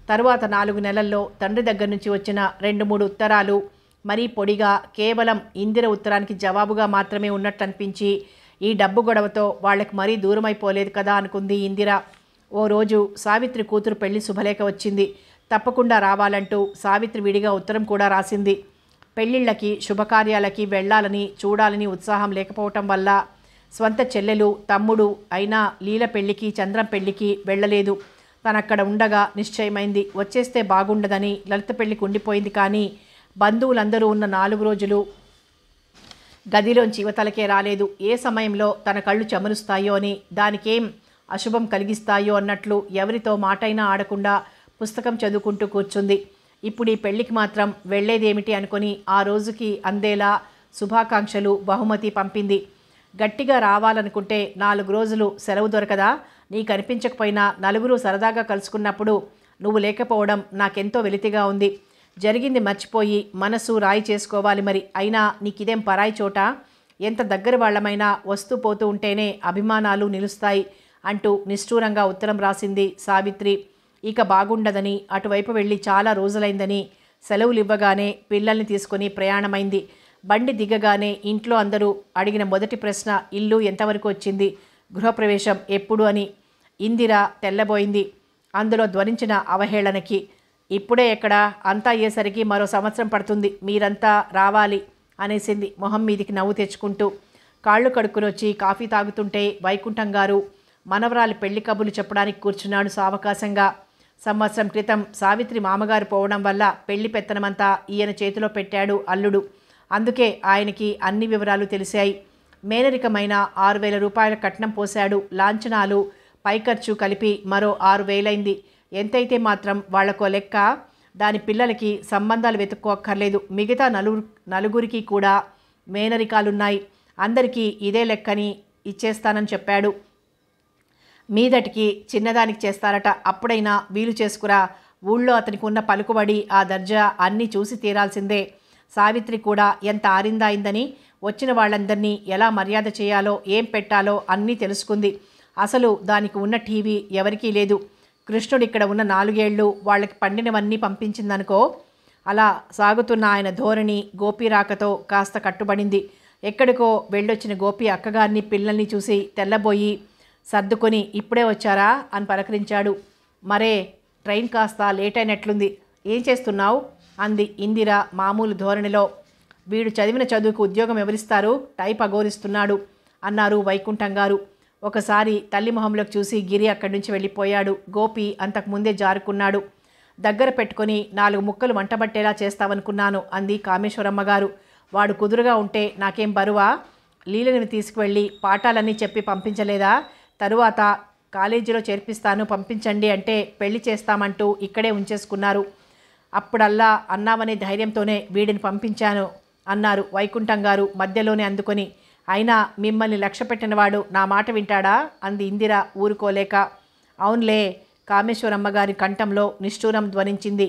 తరువాత 4 నెలల్లో తండ్రి దగ్గర నుంచి వచ్చిన 2-3 ఉత్తరాలు మరీ పొడిగా కేవలం ఇందిర ఉత్తరానికి జవాబుగా మాత్రమే ఉన్నట్టు అనిపించి, ఈ డబ్బు గొడవతో వాళ్ళకి మరీ దూరమైపోలేదు కదా అనుకుంది ఇందిర. ఓ రోజు సావిత్రి కూతురు పెళ్లి శుభలేఖ వచ్చింది. తప్పకుండా రావాలంటూ సావిత్రి విడిగా ఉత్తరం కూడా రాసింది. పెళ్ళిళ్ళకి శుభకార్యాలకి వెళ్ళాలని చూడాలని ఉత్సాహం లేకపోవటం వల్ల స్వంత చెల్లెలు తమ్ముడు అయినా లీల పెళ్లికి చంద్రం పెళ్లికి వెళ్ళలేదు. తనక్కడ ఉండగా నిశ్చయమైంది. వచ్చేస్తే బాగుండదని లలిత పెళ్లికి ఉండిపోయింది. కానీ బంధువులందరూ ఉన్న 4 రోజులు గదిలోంచి యువతలకే రాలేదు. ఏ సమయంలో తన కళ్ళు చెమరుస్తాయో అని, దానికేం అశుభం కలిగిస్తాయో అన్నట్లు ఎవరితో మాటైనా ఆడకుండా పుస్తకం చదువుకుంటూ కూర్చుంది. ఇప్పుడు ఈ పెళ్లికి మాత్రం వెళ్ళేదేమిటి అనుకొని ఆ రోజుకి అందేలా శుభాకాంక్షలు బహుమతి పంపింది. గట్టిగా రావాలనుకుంటే 4 రోజులు సెలవు దొరకదా? నీకు అనిపించకపోయినా నలుగురు సరదాగా కలుసుకున్నప్పుడు నువ్వు లేకపోవడం నాకెంతో వెలితిగా ఉంది. జరిగింది మర్చిపోయి మనసు రాయి చేసుకోవాలి మరి. అయినా నీకిదేం పరాయి చోట? ఎంత దగ్గర వాళ్ళమైనా వస్తూ పోతూ ఉంటేనే అభిమానాలు నిలుస్తాయి అంటూ నిష్ఠూరంగా ఉత్తరం రాసింది సావిత్రి. ఇక బాగుండదని, అటువైపు వెళ్ళి చాలా రోజులైందని సెలవులు ఇవ్వగానే పిల్లల్ని తీసుకుని ప్రయాణమైంది. బండి దిగగానే ఇంట్లో అందరూ అడిగిన మొదటి ప్రశ్న ఇల్లు ఎంతవరకు వచ్చింది, గృహప్రవేశం ఎప్పుడు అని. ఇందిర తెల్లబోయింది అందులో ధ్వనించిన అవహేళనకి. ఇప్పుడే ఎక్కడ, అంతా అయ్యేసరికి మరో సంవత్సరం పడుతుంది. మీరంతా రావాలి అనేసింది మొహం మీదికి నవ్వు తెచ్చుకుంటూ. కాళ్ళు కడుక్కుని వచ్చి కాఫీ తాగుతుంటే వైకుంఠం గారు మనవరాలి పెళ్లి కబుర్లు చెప్పడానికి కూర్చున్నాడు సావకాశంగా. సంవత్సరం క్రితం సావిత్రి మామగారు పోవడం వల్ల పెళ్లి పెత్తనమంతా ఈయన చేతిలో పెట్టాడు అల్లుడు. అందుకే ఆయనకి అన్ని వివరాలు తెలిసాయి. మేనరికమైన 6,000 రూపాయల కట్నం పోశాడు. లాంఛనాలు పై ఖర్చు కలిపి మరో 6,000 ఎంతైతే మాత్రం వాళ్లకో లెక్క. దాని పిల్లలకి సంబంధాలు వెతుక్కోక్కర్లేదు. మిగతా నలుగురికి కూడా మేనరికాలున్నాయి. అందరికీ ఇదే లెక్కని ఇచ్చేస్తానని చెప్పాడు. మీదటికి చిన్నదానికి చేస్తారట. అప్పుడైనా వీలు చేసుకురా. ఊళ్ళో అతనికి ఉన్న పలుకుబడి, ఆ దర్జా అన్నీ చూసి తీరాల్సిందే. సావిత్రి కూడా ఎంత ఆరిందాయిందని వచ్చిన వాళ్ళందరినీ ఎలా మర్యాద చేయాలో ఏం పెట్టాలో అన్నీ తెలుసుకుంది. అసలు దానికి ఉన్న టీవీ ఎవరికీ లేదు. కృష్ణుడు ఇక్కడ ఉన్న 4 ఏళ్ళు వాళ్ళకి పండినవన్నీ పంపించిందనుకో. అలా సాగుతున్న ఆయన ధోరణి గోపి రాకతో కాస్త కట్టుబడింది. ఎక్కడికో వెళ్ళొచ్చిన గోపి అక్కగారిని పిల్లల్ని చూసి తెల్లబోయి సర్దుకొని ఇప్పుడే వచ్చారా అని పలకరించాడు. మరే ట్రైన్ కాస్త లేట్ అయినట్లుంది, ఏం చేస్తున్నావు అంది ఇందిర మామూలు ధోరణిలో. వీడు చదివిన చదువుకు ఉద్యోగం ఎవరిస్తారు, టైప్ అఘోరిస్తున్నాడు అన్నారు వైకుంఠం గారు. ఒకసారి తల్లి మొహంలోకి చూసి గిరి అక్కడి నుంచి వెళ్ళిపోయాడు. గోపి అంతకుముందే జారుకున్నాడు. దగ్గర పెట్టుకొని 4 ముక్కలు వంటబట్టేలా చేస్తావనుకున్నాను అంది కామేశ్వరమ్మ గారు. వాడు కుదురుగా ఉంటే నాకేం బరువా? లీలని తీసుకువెళ్ళి పాఠాలన్నీ చెప్పి పంపించలేదా? తరువాత కాలేజీలో చేర్పిస్తాను పంపించండి అంటే పెళ్లి చేస్తామంటూ ఇక్కడే ఉంచేసుకున్నారు. అప్పుడల్లా అన్నామనే ధైర్యంతోనే వీడిని పంపించాను అన్నారు వైకుంఠం గారు మధ్యలోనే అందుకొని. అయినా మిమ్మల్ని లక్ష్య పెట్టినవాడు నా మాట వింటాడా అంది ఇందిర ఊరుకోలేక. అవునులే, కామేశ్వరమ్మ గారి కంఠంలో నిష్ఠూరం ధ్వనించింది.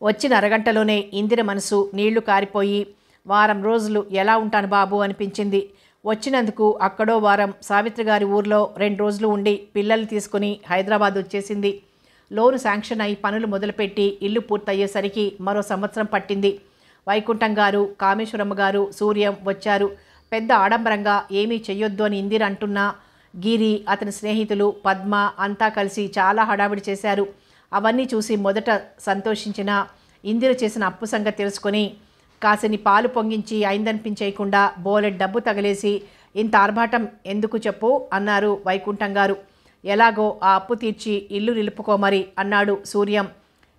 వచ్చిన అరగంటలోనే ఇందిర మనసు నీళ్లు కారిపోయి వారం రోజులు ఎలా ఉంటాను బాబు అనిపించింది. వచ్చినందుకు అక్కడో వారం సావిత్రి గారి ఊర్లో 2 రోజులు ఉండి పిల్లల్ని తీసుకుని హైదరాబాద్ వచ్చేసింది. లోను శాంక్షన్ అయి పనులు మొదలుపెట్టి ఇల్లు పూర్తయ్యేసరికి మరో సంవత్సరం పట్టింది. వైకుంఠం గారు, కామేశ్వరమ్మ గారు, సూర్యం వచ్చారు. పెద్ద ఆడంబరంగా ఏమీ చెయ్యొద్దు అని ఇందిర అంటున్నా గిరి, అతని స్నేహితులు, పద్మ అంతా కలిసి చాలా హడావిడి చేశారు. అవన్నీ చూసి మొదట సంతోషించిన ఇందిర చేసిన అప్పు సంగతి తెలుసుకొని కాసిని పాలు పొంగించి అయిందనిపించేయకుండా బోలెడ్ డబ్బు తగిలేసి ఇంత ఆర్భాటం ఎందుకు చెప్పు అన్నారు వైకుంఠం గారు. ఎలాగో ఆ అప్పు తీర్చి ఇల్లు నిలుపుకోమరి అన్నాడు సూర్యం.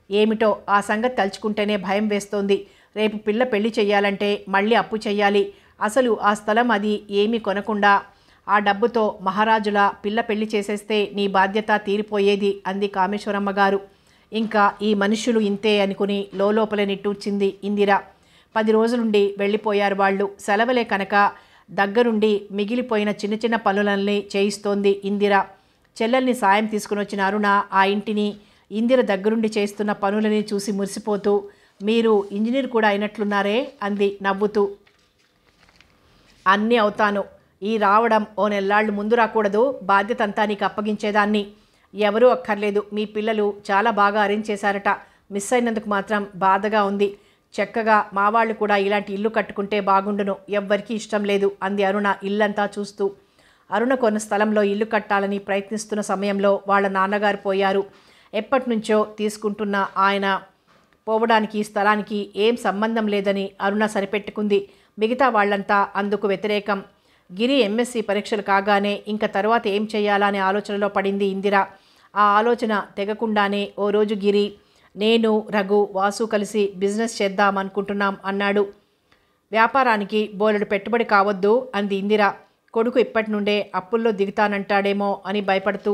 ఏమిటో ఆ సంగతి తలుచుకుంటేనే భయం వేస్తోంది. రేపు పిల్ల పెళ్లి చెయ్యాలంటే మళ్ళీ అప్పు చెయ్యాలి. అసలు ఆ స్థలం అది ఏమీ కొనకుండా ఆ డబ్బుతో మహారాజులా పిల్ల పెళ్లి చేసేస్తే నీ బాధ్యత తీరిపోయేది అంది కామేశ్వరమ్మ గారు. ఇంకా ఈ మనుషులు ఇంతే అనుకుని లోపలే నిట్టూర్చింది ఇందిర. 10 రోజులుండి వెళ్ళిపోయారు వాళ్ళు. సెలవులే కనుక దగ్గరుండి మిగిలిపోయిన చిన్న చిన్న పనులన్నీ చేయిస్తోంది ఇందిర. చెల్లెల్ని సాయం తీసుకుని వచ్చిన అరుణ ఆ ఇంటిని ఇందిర దగ్గరుండి చేస్తున్న పనులని చూసి మురిసిపోతూ, మీరు ఇంజనీర్ కూడా అయినట్లున్నారే అంది నవ్వుతూ. అన్నీ అవుతాను. ఈ రావడం ఓ నెల్లాళ్ళు ముందు రాకూడదు, బాధ్యత అంతా నీకు అప్పగించేదాన్ని. ఎవరూ అక్కర్లేదు, మీ పిల్లలు చాలా బాగా అరేంజ్ చేశారట. మిస్ అయినందుకు మాత్రం బాధగా ఉంది. చక్కగా మా వాళ్ళు కూడా ఇలాంటి ఇల్లు కట్టుకుంటే బాగుండును, ఎవ్వరికీ ఇష్టం లేదు అంది అరుణ ఇల్లంతా చూస్తూ. అరుణ కొన్న స్థలంలో ఇల్లు కట్టాలని ప్రయత్నిస్తున్న సమయంలో వాళ్ళ నాన్నగారు పోయారు. ఎప్పటినుంచో తీసుకుంటున్న ఆయన పోవడానికి ఈ స్థలానికి ఏం సంబంధం లేదని అరుణ సరిపెట్టుకుంది. మిగతా వాళ్ళంతా అందుకు వ్యతిరేకం. గిరి ఎంఎస్సి పరీక్షలు కాగానే ఇంక తర్వాత ఏం చేయాలా అనే ఆలోచనలో పడింది ఇందిర. ఆ ఆలోచన తెగకుండానే ఓ రోజు గిరి, నేను, రఘు, వాసు కలిసి బిజినెస్ చేద్దామనుకుంటున్నాం అన్నాడు. వ్యాపారానికి బోలెడు పెట్టుబడి కావద్దు అంది ఇందిర. కొడుకు ఇప్పటి నుండే అప్పుల్లో దిగుతానంటాడేమో అని భయపడుతూ.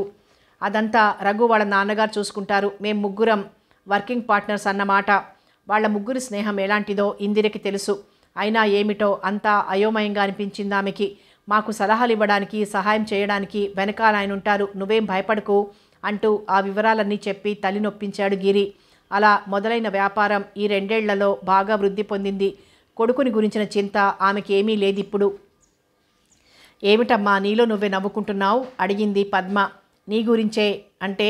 అదంతా రఘు వాళ్ళ నాన్నగారు చూసుకుంటారు. మేం ముగ్గురం వర్కింగ్ పార్ట్నర్స్ అన్నమాట. వాళ్ళ ముగ్గురి స్నేహం ఎలాంటిదో ఇందిరకి తెలుసు. అయినా ఏమిటో అంతా అయోమయంగా అనిపించింది ఆమెకి. మాకు సలహాలు ఇవ్వడానికి, సహాయం చేయడానికి వెనకాల ఆయన ఉంటారు, నువ్వేం భయపడకు అంటూ ఆ వివరాలన్నీ చెప్పి తల్లి నొప్పించాడు గిరి. అలా మొదలైన వ్యాపారం ఈ 2 ఏళ్లలో బాగా వృద్ధి పొందింది. కొడుకుని గురించిన చింత ఆమెకి ఏమీ లేదిప్పుడు. ఏమిటమ్మా నీలో నువ్వే నవ్వుకుంటున్నావు అడిగింది పద్మ. నీ గురించే. అంటే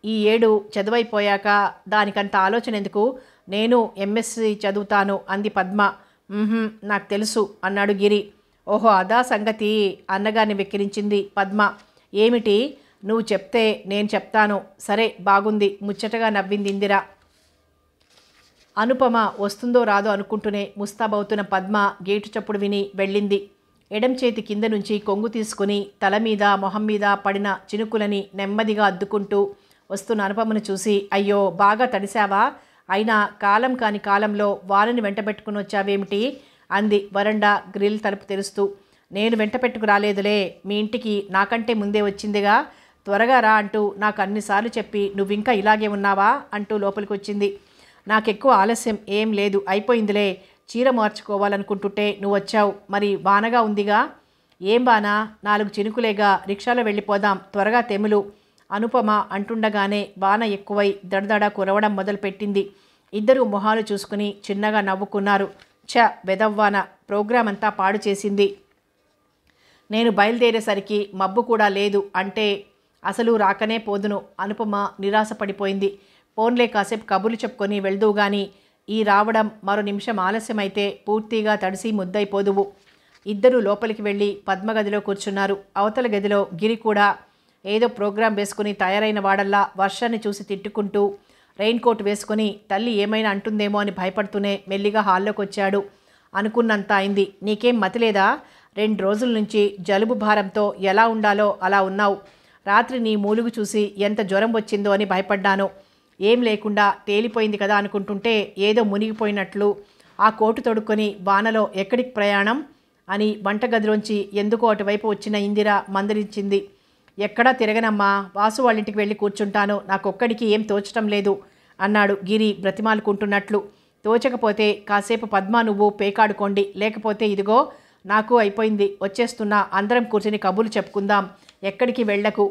ఈ 7 చదువైపోయాక దానికంత ఆలోచన ఎందుకు? నేను ఎంఎస్సి చదువుతాను అంది పద్మ. నాకు తెలుసు అన్నాడు గిరి. ఓహో అదా సంగతి అన్నగారిని వెక్కిరించింది పద్మ. ఏమిటి? నువ్వు చెప్తే నేను చెప్తాను. సరే బాగుంది ముచ్చటగా నవ్వింది ఇందిర. అనుపమ వస్తుందో రాదో అనుకుంటూనే ముస్తాబవుతున్న పద్మ గేటు చప్పుడు విని వెళ్ళింది. ఎడం చేతి కింద నుంచి కొంగు తీసుకుని తల మీద మొహం మీద పడిన చినుకులని నెమ్మదిగా అద్దుకుంటూ వస్తున్న అనుపమను చూసి, అయ్యో బాగా తడిశావా? అయినా కాలం కాని కాలంలో వారిని వెంటబెట్టుకుని వచ్చావేమిటి అంది వరండా గ్రిల్ తలుపు తెరుస్తూ. నేను వెంటపెట్టుకు రాలేదులే, మీ ఇంటికి నాకంటే ముందే వచ్చిందిగా, త్వరగా రా అంటూ నాకు అన్నిసార్లు చెప్పి నువ్వింకా ఇలాగే ఉన్నావా అంటూ లోపలికి వచ్చింది. నాకెక్కువ ఆలస్యం ఏం లేదు, అయిపోయిందిలే. చీర మార్చుకోవాలనుకుంటుంటే నువ్వు వచ్చావు. మరి వానగా ఉందిగా. ఏం బానా? 4 చినుకులేగా, రిక్షాలో వెళ్ళిపోదాం, త్వరగా తెములు అనుపమ అంటుండగానే వాన ఎక్కువై దడదడ కురవడం మొదలుపెట్టింది. ఇద్దరు మొహాలు చూసుకుని చిన్నగా నవ్వుకున్నారు. వెదవ్వాన ప్రోగ్రాం అంతా పాడు చేసింది. నేను బయలుదేరేసరికి మబ్బు కూడా లేదు అంటే అసలు రాకనే పోదును. అనుపమ నిరాశపడిపోయింది. ఫోన్లే కాసేపు కబుర్లు చెప్పుకొని వెళ్దూ గాని ఈ రావడం మరో నిమిషం ఆలస్యమైతే పూర్తిగా తడిసి ముద్దైపోదువు. ఇద్దరూ లోపలికి వెళ్ళి పద్మ గదిలో కూర్చున్నారు. అవతల గదిలో గిరి కూడా ఏదో ప్రోగ్రాం వేసుకుని తయారైన వాడల్లా వర్షాన్ని చూసి తిట్టుకుంటూ రెయిన్ కోట్ వేసుకుని తల్లి ఏమైనా అంటుందేమో అని భయపడుతూనే మెల్లిగా హాల్లోకి వచ్చాడు. అనుకున్నంత అయింది. నీకేం మతిలేదా? 2 రోజుల నుంచి జలుబు భారంతో ఎలా ఉండాలో అలా ఉన్నావు. రాత్రి నీ మూలుగు చూసి ఎంత జ్వరం వచ్చిందో అని భయపడ్డాను. ఏం లేకుండా తేలిపోయింది కదా అనుకుంటుంటే ఏదో మునిగిపోయినట్లు ఆ కోటు తొడుక్కొని వానలో ఎక్కడికి ప్రయాణం అని వంటగదిలోంచి ఎందుకో అటువైపు వచ్చిన ఇందిర మందలించింది. ఎక్కడా తిరగనమ్మా, వాసు వాళ్ళింటికి వెళ్ళి కూర్చుంటాను. నాకొక్కడికి ఏం తోచటం లేదు అన్నాడు గిరి బ్రతిమాలుకుంటున్నట్లు. తోచకపోతే కాసేపు పద్మ నువ్వు పేకాడుకోండి, లేకపోతే ఇదిగో నాకు అయిపోయింది, వచ్చేస్తున్నా, అందరం కూర్చొని కబుర్లు చెప్పుకుందాం, ఎక్కడికి వెళ్ళకు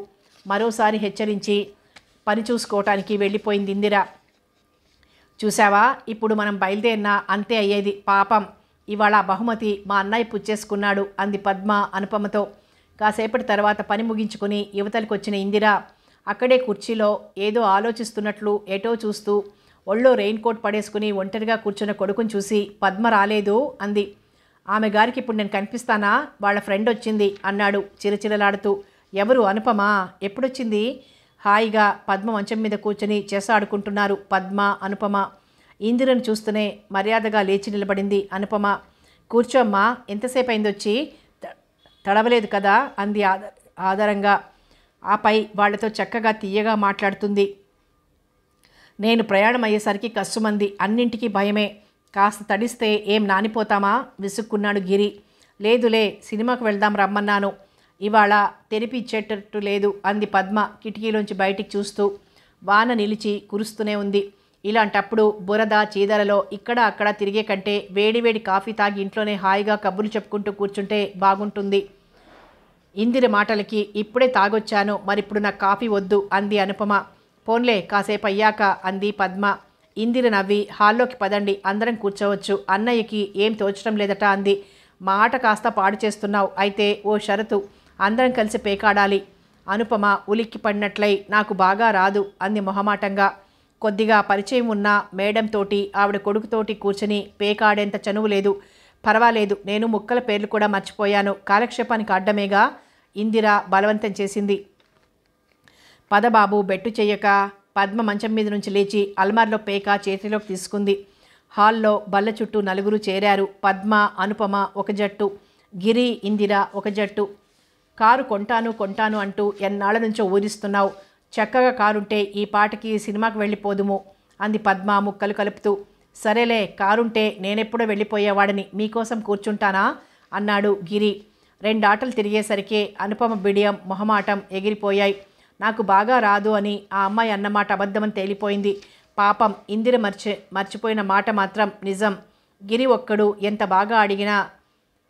మరోసారి హెచ్చరించి పని చూసుకోవటానికి వెళ్ళిపోయింది ఇందిర. చూసావా, ఇప్పుడు మనం బయలుదేరినా అంతే అయ్యేది. పాపం ఇవాళ బహుమతి మా అన్నయ్య పుచ్చేసుకున్నాడు అంది పద్మ అనుపమతో. కాసేపటి తర్వాత పని ముగించుకుని యువతలకు వచ్చిన ఇందిర అక్కడే కుర్చీలో ఏదో ఆలోచిస్తున్నట్లు ఎటో చూస్తూ ఒళ్ళో రెయిన్ కోట్ పడేసుకుని ఒంటరిగా కూర్చున్న కొడుకుని చూసి పద్మ రాలేదు అంది. ఆమె గారికి ఇప్పుడు నేను కనిపిస్తానా? వాళ్ళ ఫ్రెండ్ వచ్చింది అన్నాడు చిరచిరలాడుతూ. ఎవరు? అనుపమా? ఎప్పుడొచ్చింది? హాయిగా పద్మ మంచం మీద కూర్చొని చెస్ ఆడుకుంటున్నారు పద్మ అనుపమ. ఇందిరను చూస్తూనే మర్యాదగా లేచి నిలబడింది అనుపమ. కూర్చోమ్మా, ఎంతసేపు అయింది వచ్చి? తడవలేదు కదా అంది ఆదరంగా. ఆపై వాళ్లతో చక్కగా తీయగా మాట్లాడుతుంది. నేను ప్రయాణం అయ్యేసరికి కస్సుమంది, అన్నింటికీ భయమే. కాస్త తడిస్తే ఏం నానిపోతామా విసుక్కున్నాడు గిరి. లేదులే, సినిమాకు వెళ్దాం రమ్మన్నాను, ఇవాళ తెరిపి ఇచ్చేటట్టు లేదు అంది పద్మ కిటికీలోంచి బయటికి చూస్తూ. వాన నిలిచి కురుస్తూనే ఉంది. ఇలాంటప్పుడు బురద చీదలలో ఇక్కడ అక్కడ తిరిగే కంటే వేడివేడి కాఫీ తాగి ఇంట్లోనే హాయిగా కబుర్లు చెప్పుకుంటూ కూర్చుంటే బాగుంటుంది. ఇందిర మాటలకి ఇప్పుడే తాగొచ్చాను, మరిప్పుడు నాకు కాఫీ వద్దు అంది అనుపమ. పోన్లే కాసేపు అయ్యాక అంది పద్మ. ఇందిర నవ్వి హాల్లోకి పదండి, అందరం కూర్చోవచ్చు, అన్నయ్యకి ఏం తోచడం లేదట అంది. మాట కాస్త పాడు చేస్తున్నావు, అయితే ఓ షరతు, అందరం కలిసి పేకాడాలి. అనుపమ ఉలిక్కి పడినట్లయి నాకు బాగా రాదు అంది మొహమాటంగా. కొద్దిగా పరిచయం ఉన్న మేడంతోటి ఆవిడ కొడుకుతోటి కూర్చొని పేకాడేంత చనువు లేదు. పర్వాలేదు, నేను ముక్కల పేర్లు కూడా మర్చిపోయాను, కాలక్షేపానికి అడ్డమేగా ఇందిర బలవంతం చేసింది. పదబాబు బెట్టు చెయ్యక. పద్మ మంచం మీద నుంచి లేచి అల్మార్లో పేక చేతిలోకి తీసుకుంది. హాల్లో బల్ల చుట్టూ నలుగురు చేరారు. పద్మ అనుపమ ఒక జట్టు, గిరి ఇందిర ఒక జట్టు. కారు కొంటాను అంటూ ఎన్నాళ్ళ నుంచో ఊరిస్తున్నావు, చక్కగా కారుంటే ఈ పాటకి సినిమాకి వెళ్ళిపోదుము అంది పద్మ ముక్కలు కలుపుతూ. సరేలే, కారుంటే నేనెప్పుడో వెళ్ళిపోయేవాడిని, మీకోసం కూర్చుంటానా అన్నాడు గిరి. 2 ఆటలు తిరిగేసరికి అనుపమ బిడియం మొహమాటం ఎగిరిపోయాయి. నాకు బాగా రాదు అని ఆ అమ్మాయి అన్నమాట అబద్ధమని తేలిపోయింది. పాపం ఇందిర మర్చిపోయిన మాట మాత్రం నిజం. గిరి ఒక్కడు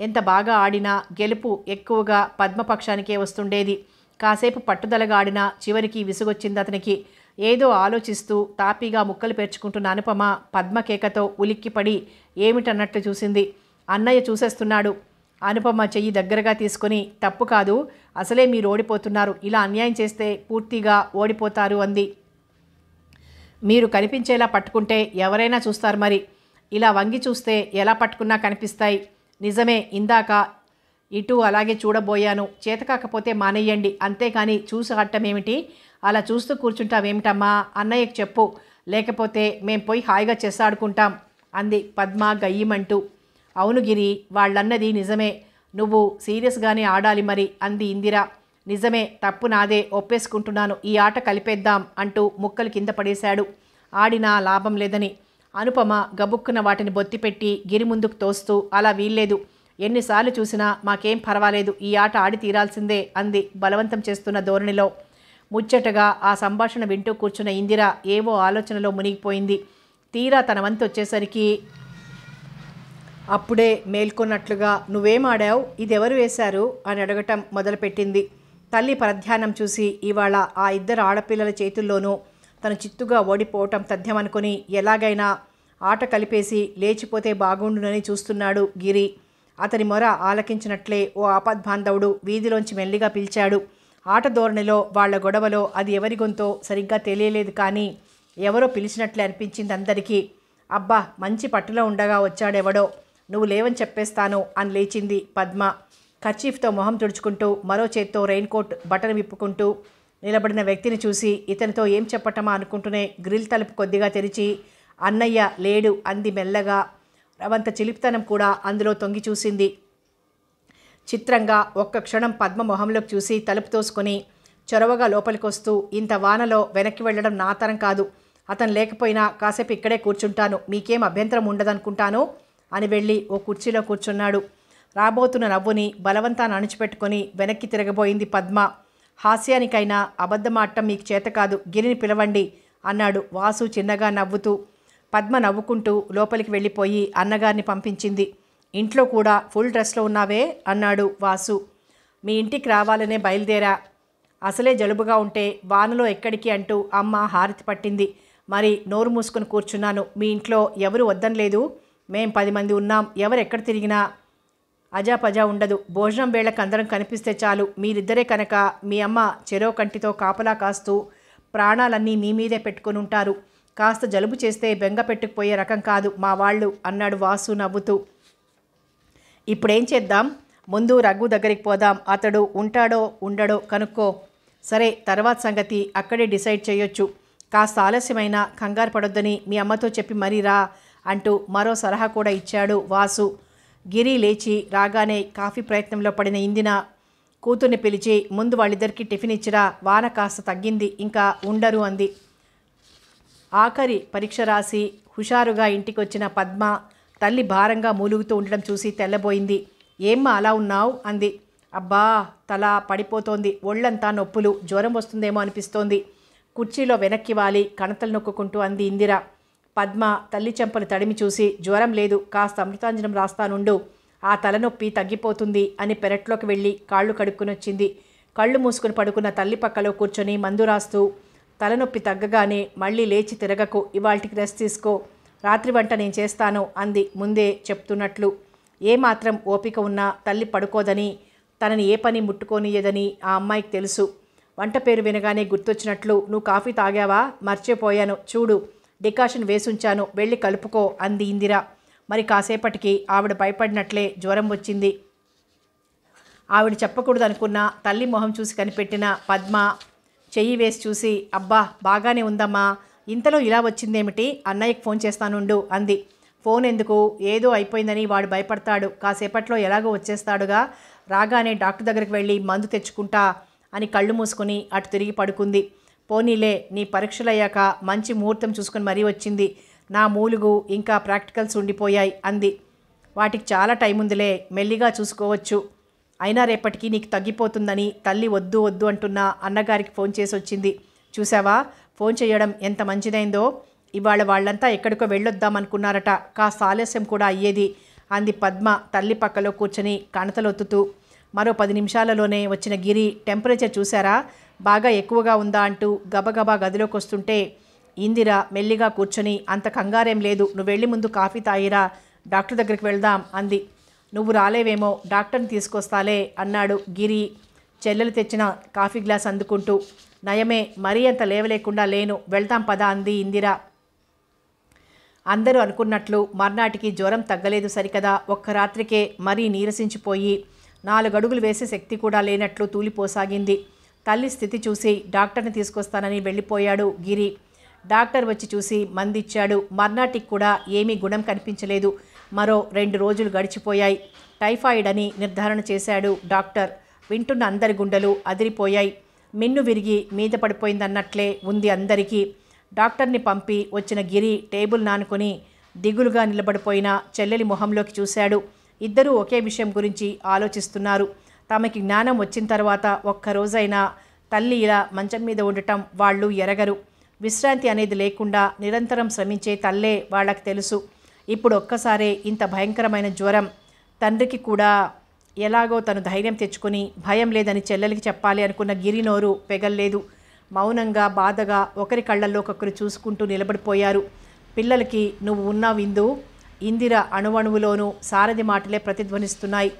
ఎంత బాగా ఆడినా గెలుపు ఎక్కువగా పద్మపక్షానికే వస్తుండేది. కాసేపు పట్టుదలగా ఆడినా చివరికి విసుగొచ్చింది అతనికి. ఏదో ఆలోచిస్తూ తాపీగా ముక్కలు పేర్చుకుంటున్న అనుపమ పద్మ కేకతో ఉలిక్కిపడి ఏమిటన్నట్లు చూసింది. అన్నయ్య చూసేస్తున్నాడు. అనుపమ చెయ్యి దగ్గరగా తీసుకొని, తప్పు కాదు, అసలే మీరు ఓడిపోతున్నారు, ఇలా అన్యాయం చేస్తే పూర్తిగా ఓడిపోతారు అంది. మీరు కనిపించేలా పట్టుకుంటే ఎవరైనా చూస్తారు, మరి ఇలా వంగి చూస్తే ఎలా పట్టుకున్నా కనిపిస్తాయి. నిజమే, ఇందాక ఇటు అలాగే చూడబోయాను, చేతకాకపోతే మానేయండి, అంతేకాని చూసి ఆడటమేమిటి? అలా చూస్తూ కూర్చుంటావేమిటమ్మా? అన్నయ్యకు చెప్పు, లేకపోతే మేం పోయి హాయిగా చెస్ ఆడుకుంటాం అంది పద్మ గయ్యమంటూ. అవును గిరి, వాళ్ళన్నది నిజమే, నువ్వు సీరియస్గానే ఆడాలి మరి అంది ఇందిర. నిజమే, తప్పు నాదే, ఒప్పేసుకుంటున్నాను, ఈ ఆట కలిపేద్దాం అంటూ ముక్కలు కింద పడేశాడు. ఆడినా లాభం లేదని అనుపమ గబుక్కున వాటిని బొత్తిపెట్టి గిరి ముందుకు తోస్తూ, అలా వీల్లేదు, ఎన్నిసార్లు చూసినా మాకేం పర్వాలేదు, ఈ ఆట ఆడి తీరాల్సిందే అంది బలవంతం చేస్తున్న ధోరణిలో. ముచ్చటగా ఆ సంభాషణ వింటూ కూర్చున్న ఇందిర ఏవో ఆలోచనలో మునిగిపోయింది. తీరా తన వంతు వచ్చేసరికి అప్పుడే మేల్కొన్నట్లుగా, నువ్వేం ఆడావు, ఇదెవరు వేశారు అని అడగటం మొదలుపెట్టింది. తల్లి పరధ్యానం చూసి ఇవాళ ఆ 2 ఆడపిల్లల చేతుల్లోనూ తను చిత్తుగా ఓడిపోవటం తథ్యమనుకుని ఎలాగైనా ఆట కలిపేసి లేచిపోతే బాగుండునని చూస్తున్నాడు గిరి. అతని మొర ఆలకించినట్లే ఓ ఆపద్బాంధవుడు వీధిలోంచి మెల్లిగా పిలిచాడు. ఆట ధోరణిలో వాళ్ల గొడవలో అది ఎవరి గొంతో సరిగ్గా తెలియలేదు, కానీ ఎవరో పిలిచినట్లే అనిపించింది అందరికీ. అబ్బా, మంచి పట్టులో ఉండగా వచ్చాడెవడో, నువ్వు లేవని చెప్పేస్తాను అని లేచింది పద్మ. కర్చీఫ్తో మొహం తుడుచుకుంటూ మరో చేత్తో రెయిన్ కోట్ బటన్ విప్పుకుంటూ నిలబడిన వ్యక్తిని చూసి ఇతనితో ఏం చెప్పటమా అనుకుంటూనే గ్రిల్ తలుపు కొద్దిగా తెరిచి అన్నయ్య లేడు అంది మెల్లగా. రవంత చిలిపితనం కూడా అందులో తొంగి చూసింది. చిత్రంగా ఒక్క క్షణం పద్మ మొహంలోకి చూసి తలుపు తోసుకొని చొరవగా లోపలికొస్తూ, ఇంత వానలో వెనక్కి వెళ్ళడం నా తరం కాదు, అతను లేకపోయినా కాసేపు ఇక్కడే కూర్చుంటాను, మీకేం అభ్యంతరం ఉండదనుకుంటాను అని వెళ్ళి ఓ కుర్చీలో కూర్చున్నాడు. రాబోతున్న నవ్వుని బలవంతాన్ని అణిచిపెట్టుకొని వెనక్కి తిరగబోయింది పద్మ. హాస్యానికైనా అబద్ధమాడటం మీకు చేత కాదు, గిరిని పిలవండి అన్నాడు వాసు చిన్నగా నవ్వుతూ. పద్మ నవ్వుకుంటూ లోపలికి వెళ్ళిపోయి అన్నగారిని పంపించింది. ఇంట్లో కూడా ఫుల్ డ్రెస్లో ఉన్నావే అన్నాడు వాసు. మీ ఇంటికి రావాలనే బయలుదేరా, అసలే జలుబుగా ఉంటే వానలో ఎక్కడికి అంటూ అమ్మ హారతి పట్టింది, మరి నోరు మూసుకొని కూర్చున్నాను. మీ ఇంట్లో ఎవరు వద్దనలేదు, మేం 10 మంది ఉన్నాం, ఎవరు ఎక్కడ తిరిగినా అజాపజా ఉండదు. భోజనం వేళకు అందరం కనిపిస్తే చాలు, మీరిద్దరే కనుక మీ అమ్మ చెరో కంటితో కాపలా కాస్తూ ప్రాణాలన్నీ మీ మీదే పెట్టుకుని ఉంటారు. కాస్త జలుబు చేస్తే బెంగ పెట్టుకుపోయే రకం కాదు మా వాళ్ళు అన్నాడు వాసు నవ్వుతూ. ఇప్పుడేం చేద్దాం, ముందు రఘు దగ్గరికి పోదాం, అతడు ఉంటాడో ఉండడో కనుక్కో. సరే, తర్వాత సంగతి అక్కడే డిసైడ్ చేయొచ్చు. కాస్త ఆలస్యమైన కంగారు పడొద్దని మీ అమ్మతో చెప్పి మరీ రా అంటూ మరో సలహా కూడా ఇచ్చాడు వాసు. గిరి లేచి రాగానే కాఫీ ప్రయత్నంలో పడిన ఇందిన కూతుర్ని పిలిచి ముందు వాళ్ళిద్దరికీ టిఫిన్ ఇచ్చిరా, వాన కాస్త తగ్గింది, ఇంకా ఉండరు అంది. ఆఖరి పరీక్ష రాసి హుషారుగా ఇంటికి వచ్చిన పద్మ తల్లి భారంగా మూలుగుతూ ఉండడం చూసి తెల్లబోయింది. ఏమ్మా అలా ఉన్నావు అంది. అబ్బా, తల పడిపోతోంది, ఒళ్ళంతా నొప్పులు, జ్వరం వస్తుందేమో అనిపిస్తోంది. కుర్చీలో వెనక్కి వాలి కణతలు నొక్కుంటూ అంది ఇందిర. పద్మ తల్లి చెంపలు తడిమి చూసి, జ్వరం లేదు, కాస్త అమృతాంజనం రాస్తానుండు, ఆ తలనొప్పి తగ్గిపోతుంది అని పెరట్లోకి వెళ్ళి కాళ్ళు కడుక్కుని వచ్చింది. కళ్ళు మూసుకుని పడుకున్న తల్లి పక్కలో కూర్చొని మందు రాస్తూ, తలనొప్పి తగ్గగానే మళ్ళీ లేచి తిరగకు, ఇవాళకి రెస్ట్ తీసుకో, రాత్రి వంట నేను చేస్తాను అంది ముందే చెప్తున్నట్లు. ఏమాత్రం ఓపిక ఉన్నా తల్లి పడుకోదని, తనని ఏ పని ముట్టుకోనియదని ఆ అమ్మాయికి తెలుసు. వంట పేరు వినగానే గుర్తొచ్చినట్లు, నువ్వు కాఫీ తాగావా, మర్చిపోయాను, చూడు డికాషన్ వేసుంచాను, వెళ్ళి కలుపుకో అంది ఇందిర. మరి కాసేపటికి ఆవిడ భయపడినట్లే జ్వరం వచ్చింది. ఆవిడ చెప్పకూడదు అనుకున్న తల్లి మొహం చూసి కనిపెట్టిన పద్మ చెయ్యి వేసి చూసి, అబ్బా బాగానే ఉందమ్మా, ఇంతలో ఇలా వచ్చిందేమిటి, అన్నయ్యకి ఫోన్ చేస్తానుండు అంది. ఫోన్ ఎందుకు, ఏదో అయిపోయిందని వాడు భయపడతాడు, కాసేపట్లో ఎలాగో వచ్చేస్తాడుగా, రాగానే డాక్టర్ దగ్గరికి వెళ్ళి మందు తెచ్చుకుంటా అని కళ్ళు మూసుకొని అటు తిరిగి పడుకుంది. పోనీలే, నీ పరీక్షలయ్యాక మంచి ముహూర్తం చూసుకొని మరీ వచ్చింది, నా మూలుగు ఇంకా ప్రాక్టికల్స్ ఉండిపోయాయి అంది. వాటికి చాలా టైం ఉందిలే, మెల్లిగా చూసుకోవచ్చు, అయినా రేపటికి నీకు తగ్గిపోతుందని తల్లి వద్దు వద్దు అంటున్నా అన్నగారికి ఫోన్ చేసి వచ్చింది. చూసావా, ఫోన్ చేయడం ఎంత మంచిదైందో, ఇవాళ వాళ్ళంతా ఎక్కడికో వెళ్ళొద్దామనుకున్నారట, కాస్త ఆలస్యం కూడా అయ్యేది అంది పద్మ తల్లి పక్కలో కూర్చొని కణతలొత్తుతూ. మరో 10 నిమిషాలలోనే వచ్చిన గిరి, టెంపరేచర్ చూసారా, బాగా ఎక్కువగా ఉందా అంటూ గబగబా గదిలోకి వస్తుంటే ఇందిర మెల్లిగా కూర్చొని, అంత కంగారేం లేదు, నువ్వు వెళ్ళి ముందు కాఫీ తాగిరా, డాక్టర్ దగ్గరికి వెళ్దాం అంది. నువ్వు రాలేవేమో, డాక్టర్ని తీసుకొస్తాలే అన్నాడు గిరి చెల్లెలు తెచ్చిన కాఫీ గ్లాస్ అందుకుంటూ. నయమే, మరీ అంత లేవలేకుండా లేను, వెళ్దాం పద అంది ఇందిర. అందరూ అనుకున్నట్లు మర్నాటికి జ్వరం తగ్గలేదు సరికదా, ఒక్క రాత్రికే మరీ నీరసించిపోయి 4 అడుగులు వేసే శక్తి కూడా లేనట్లు తూలిపోసాగింది. తల్లి స్థితి చూసి డాక్టర్ని తీసుకొస్తానని వెళ్ళిపోయాడు గిరి. డాక్టర్ వచ్చి చూసి మందిచ్చాడు. మర్నాటికి కూడా ఏమీ గుణం కనిపించలేదు. మరో 2 రోజులు గడిచిపోయాయి. టైఫాయిడ్ అని నిర్ధారణ చేశాడు డాక్టర్. వింటున్న అందరి గుండెలు అదిరిపోయాయి. మిన్ను విరిగి మీద పడిపోయిందన్నట్లే ఉంది అందరికీ. డాక్టర్ని పంపి వచ్చిన గిరి టేబుల్ నానుకొని దిగులుగా నిలబడిపోయిన చెల్లెలి మొహంలోకి చూశాడు. ఇద్దరూ ఒకే విషయం గురించి ఆలోచిస్తున్నారు. తమకి జ్ఞానం వచ్చిన తర్వాత ఒక్కరోజైనా తల్లి ఇలా మంచం మీద ఉండటం వాళ్ళు ఎరగరు. విశ్రాంతి అనేది లేకుండా నిరంతరం శ్రమించే తల్లే వాళ్ళకి తెలుసు. ఇప్పుడు ఒక్కసారే ఇంత భయంకరమైన జ్వరం. తండ్రికి కూడా ఎలాగో తను ధైర్యం తెచ్చుకొని భయం లేదని చెల్లెలికి చెప్పాలి అనుకున్న గిరి నోరు పెగల్లేదు. మౌనంగా బాధగా ఒకరి కళ్ళల్లోకొకరు చూసుకుంటూ నిలబడిపోయారు. పిల్లలకి నువ్వు ఉన్నావు ఇందు. ఇందిర అణువణువులోనూ సారథి మాటలే ప్రతిధ్వనిస్తున్నాయి.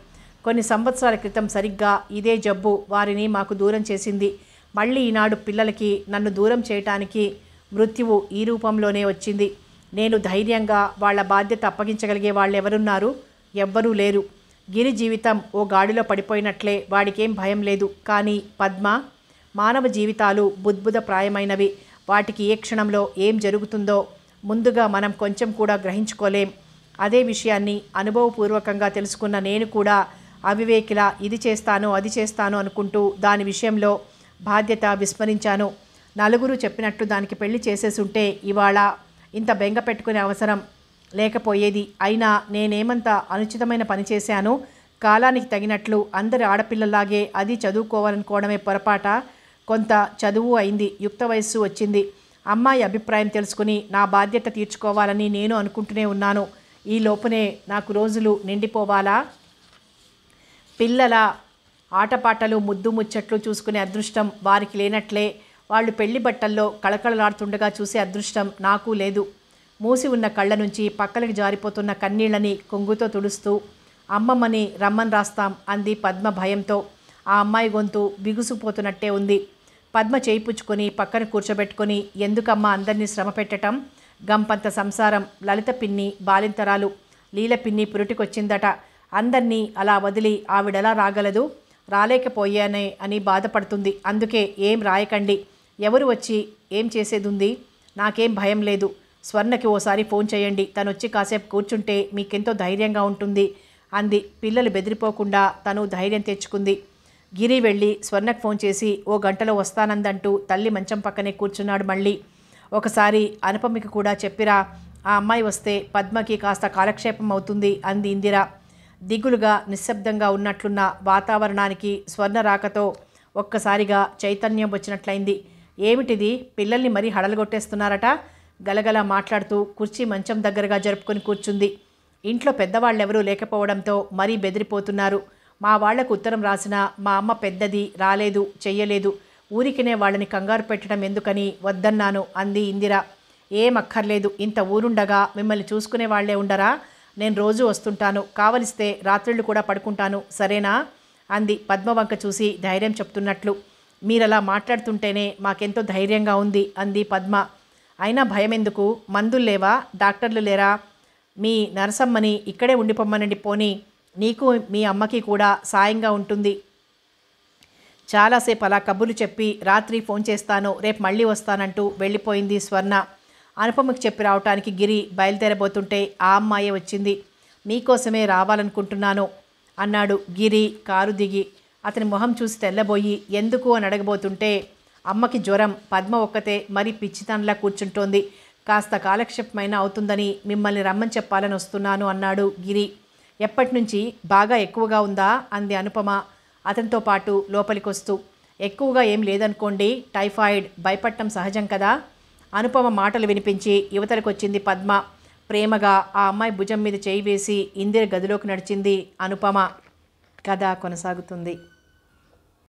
కొన్ని సంవత్సరాల క్రితం సరిగ్గా ఇదే జబ్బు వారిని మాకు దూరం చేసింది. మళ్ళీ ఈనాడు పిల్లలకి నన్ను దూరం చేయటానికి మృత్యువు ఈ రూపంలోనే వచ్చింది. నేను ధైర్యంగా వాళ్ళ బాధ్యత అప్పగించగలిగే వాళ్ళెవరున్నారు? ఎవ్వరూ లేరు. గిరి జీవితం ఓ గాడిలో పడిపోయినట్లే, వాడికేం భయం లేదు. కానీ పద్మ, మానవ జీవితాలు బుద్భుతప్రాయమైనవి. వాటికి ఏ క్షణంలో ఏం జరుగుతుందో ముందుగా మనం కొంచెం కూడా గ్రహించుకోలేం. అదే విషయాన్ని అనుభవపూర్వకంగా తెలుసుకున్న నేను కూడా అవివేకిలా ఇది చేస్తాను అది చేస్తాను అనుకుంటూ దాని విషయంలో బాధ్యత విస్మరించాను. నలుగురు చెప్పినట్టు దానికి పెళ్లి చేసేసుంటే ఇవాళ ఇంత బెంగ పెట్టుకునే అవసరం లేకపోయేది. అయినా నేనేమంత అనుచితమైన పని చేశాను? కాలానికి తగినట్లు అందరి ఆడపిల్లలాగే అది చదువుకోవాలనుకోవడమే పొరపాట. కొంత చదువు అయింది, యుక్త వయస్సు వచ్చింది. అమ్మాయి అభిప్రాయం తెలుసుకుని నా బాధ్యత తీర్చుకోవాలని నేను అనుకుంటూనే ఉన్నాను. ఈ లోపునే నాకు రోజులు నిండిపోవాలా? పిల్లల ఆటపాటలు ముద్దు ముచ్చట్లు చూసుకునే అదృష్టం వారికి లేనట్లే వాళ్ళు పెళ్లి బట్టల్లో కళకళలాడుతుండగా చూసే అదృష్టం నాకు లేదు. మూసి ఉన్న కళ్ళ నుంచి పక్కలకి జారిపోతున్న కన్నీళ్ళని కొంగుతో తుడుస్తూ అమ్మమ్మని రమ్మని రాస్తాం అంది పద్మ భయంతో. ఆ అమ్మాయి గొంతు బిగుసుపోతున్నట్టే ఉంది. పద్మ చేయి పుచ్చుకొని పక్కన కూర్చోబెట్టుకొని, ఎందుకమ్మా అందరినీ శ్రమ పెట్టడం? గంపంత సంసారం. లలిత పిన్ని బాలింతరాలు, లీల పిన్ని పురుటికొచ్చిందట. అందర్నీ అలా వదిలి ఆవిడెలా రాగలదు? రాలేకపోయానే అని బాధపడుతుంది. అందుకే ఏం రాయకండి. ఎవరు వచ్చి ఏం చేసేదుంది? నాకేం భయం లేదు. స్వర్ణకి ఓసారి ఫోన్ చేయండి, తను వచ్చి కాసేపు కూర్చుంటే మీకెంతో ధైర్యంగా ఉంటుంది అంది. పిల్లలు బెదిరిపోకుండా తను ధైర్యం తెచ్చుకుంది. గిరి వెళ్ళి స్వర్ణకు ఫోన్ చేసి ఓ గంటలో వస్తానందంటూ తల్లి మంచం పక్కనే కూర్చున్నాడు. మళ్ళీ ఒకసారి అనుపమికి కూడా చెప్పిరా, ఆ అమ్మాయి వస్తే పద్మకి కాస్త కాలక్షేపం అవుతుంది అంది ఇందిర. దిగులుగా నిశ్శబ్దంగా ఉన్నట్లున్న వాతావరణానికి స్వర్ణ రాకతో ఒక్కసారిగా చైతన్యం వచ్చినట్లయింది. ఏమిటిది? పిల్లల్ని మరీ హడలుగొట్టేస్తున్నారట. గలగలా మాట్లాడుతూ కుర్చీ మంచం దగ్గరగా జరుపుకొని కూర్చుంది. ఇంట్లో పెద్దవాళ్ళెవరూ లేకపోవడంతో మరీ బెదిరిపోతున్నారు. మా వాళ్లకు ఉత్తరం రాసినా మా అమ్మ పెద్దది, రాలేదు, చెయ్యలేదు. ఊరికినే వాళ్ళని కంగారు పెట్టడం ఎందుకని వద్దన్నాను అంది ఇందిర. ఏం అక్కర్లేదు. ఇంత ఊరుండగా మిమ్మల్ని చూసుకునే వాళ్లే ఉండరా? నేను రోజూ వస్తుంటాను, కావలిస్తే రాత్రిళ్ళు కూడా పడుకుంటాను, సరేనా అంది పద్మవంక చూసి ధైర్యం చెప్తున్నట్లు. మీరలా మాట్లాడుతుంటేనే మాకెంతో ధైర్యంగా ఉంది అంది పద్మ. అయినా భయం ఎందుకు? మందులు లేవా? డాక్టర్లు లేరా? మీ నరసమ్మని ఇక్కడే ఉండిపోమ్మనండి. పోనీ నీకు మీ అమ్మకి కూడా సాయంగా ఉంటుంది. చాలాసేపు అలా కబుర్లు చెప్పి రాత్రి ఫోన్ చేస్తాను, రేపు మళ్ళీ వస్తానంటూ వెళ్ళిపోయింది స్వర్ణ. అనుపమకి చెప్పి రావటానికి గిరి బయలుదేరబోతుంటే ఆ అమ్మాయే వచ్చింది. మీకోసమే రావాలనుకుంటున్నాను అన్నాడు గిరి కారు దిగి. అతని మొహం చూసి తెల్లబోయి ఎందుకు అని అడగబోతుంటే, అమ్మకి జ్వరం, పద్మ ఒక్కతే మరి పిచ్చితనంలా కూర్చుంటోంది, కాస్త కాలక్షేపమైనా అవుతుందని మిమ్మల్ని రమ్మని చెప్పాలని వస్తున్నాను అన్నాడు గిరి. ఎప్పటి నుంచి? బాగా ఎక్కువగా ఉందా అంది అనుపమ అతనితో పాటు లోపలికొస్తూ. ఎక్కువగా ఏం లేదనుకోండి, టైఫాయిడ్, భయపడటం సహజం కదా. అనుపమ మాటలు వినిపించి యువతలకొచ్చింది పద్మ. ప్రేమగా ఆ అమ్మాయి భుజం మీద చేయి వేసి ఇందిర గదిలోకి నడిచింది అనుపమ. కథ కొనసాగుతుంది.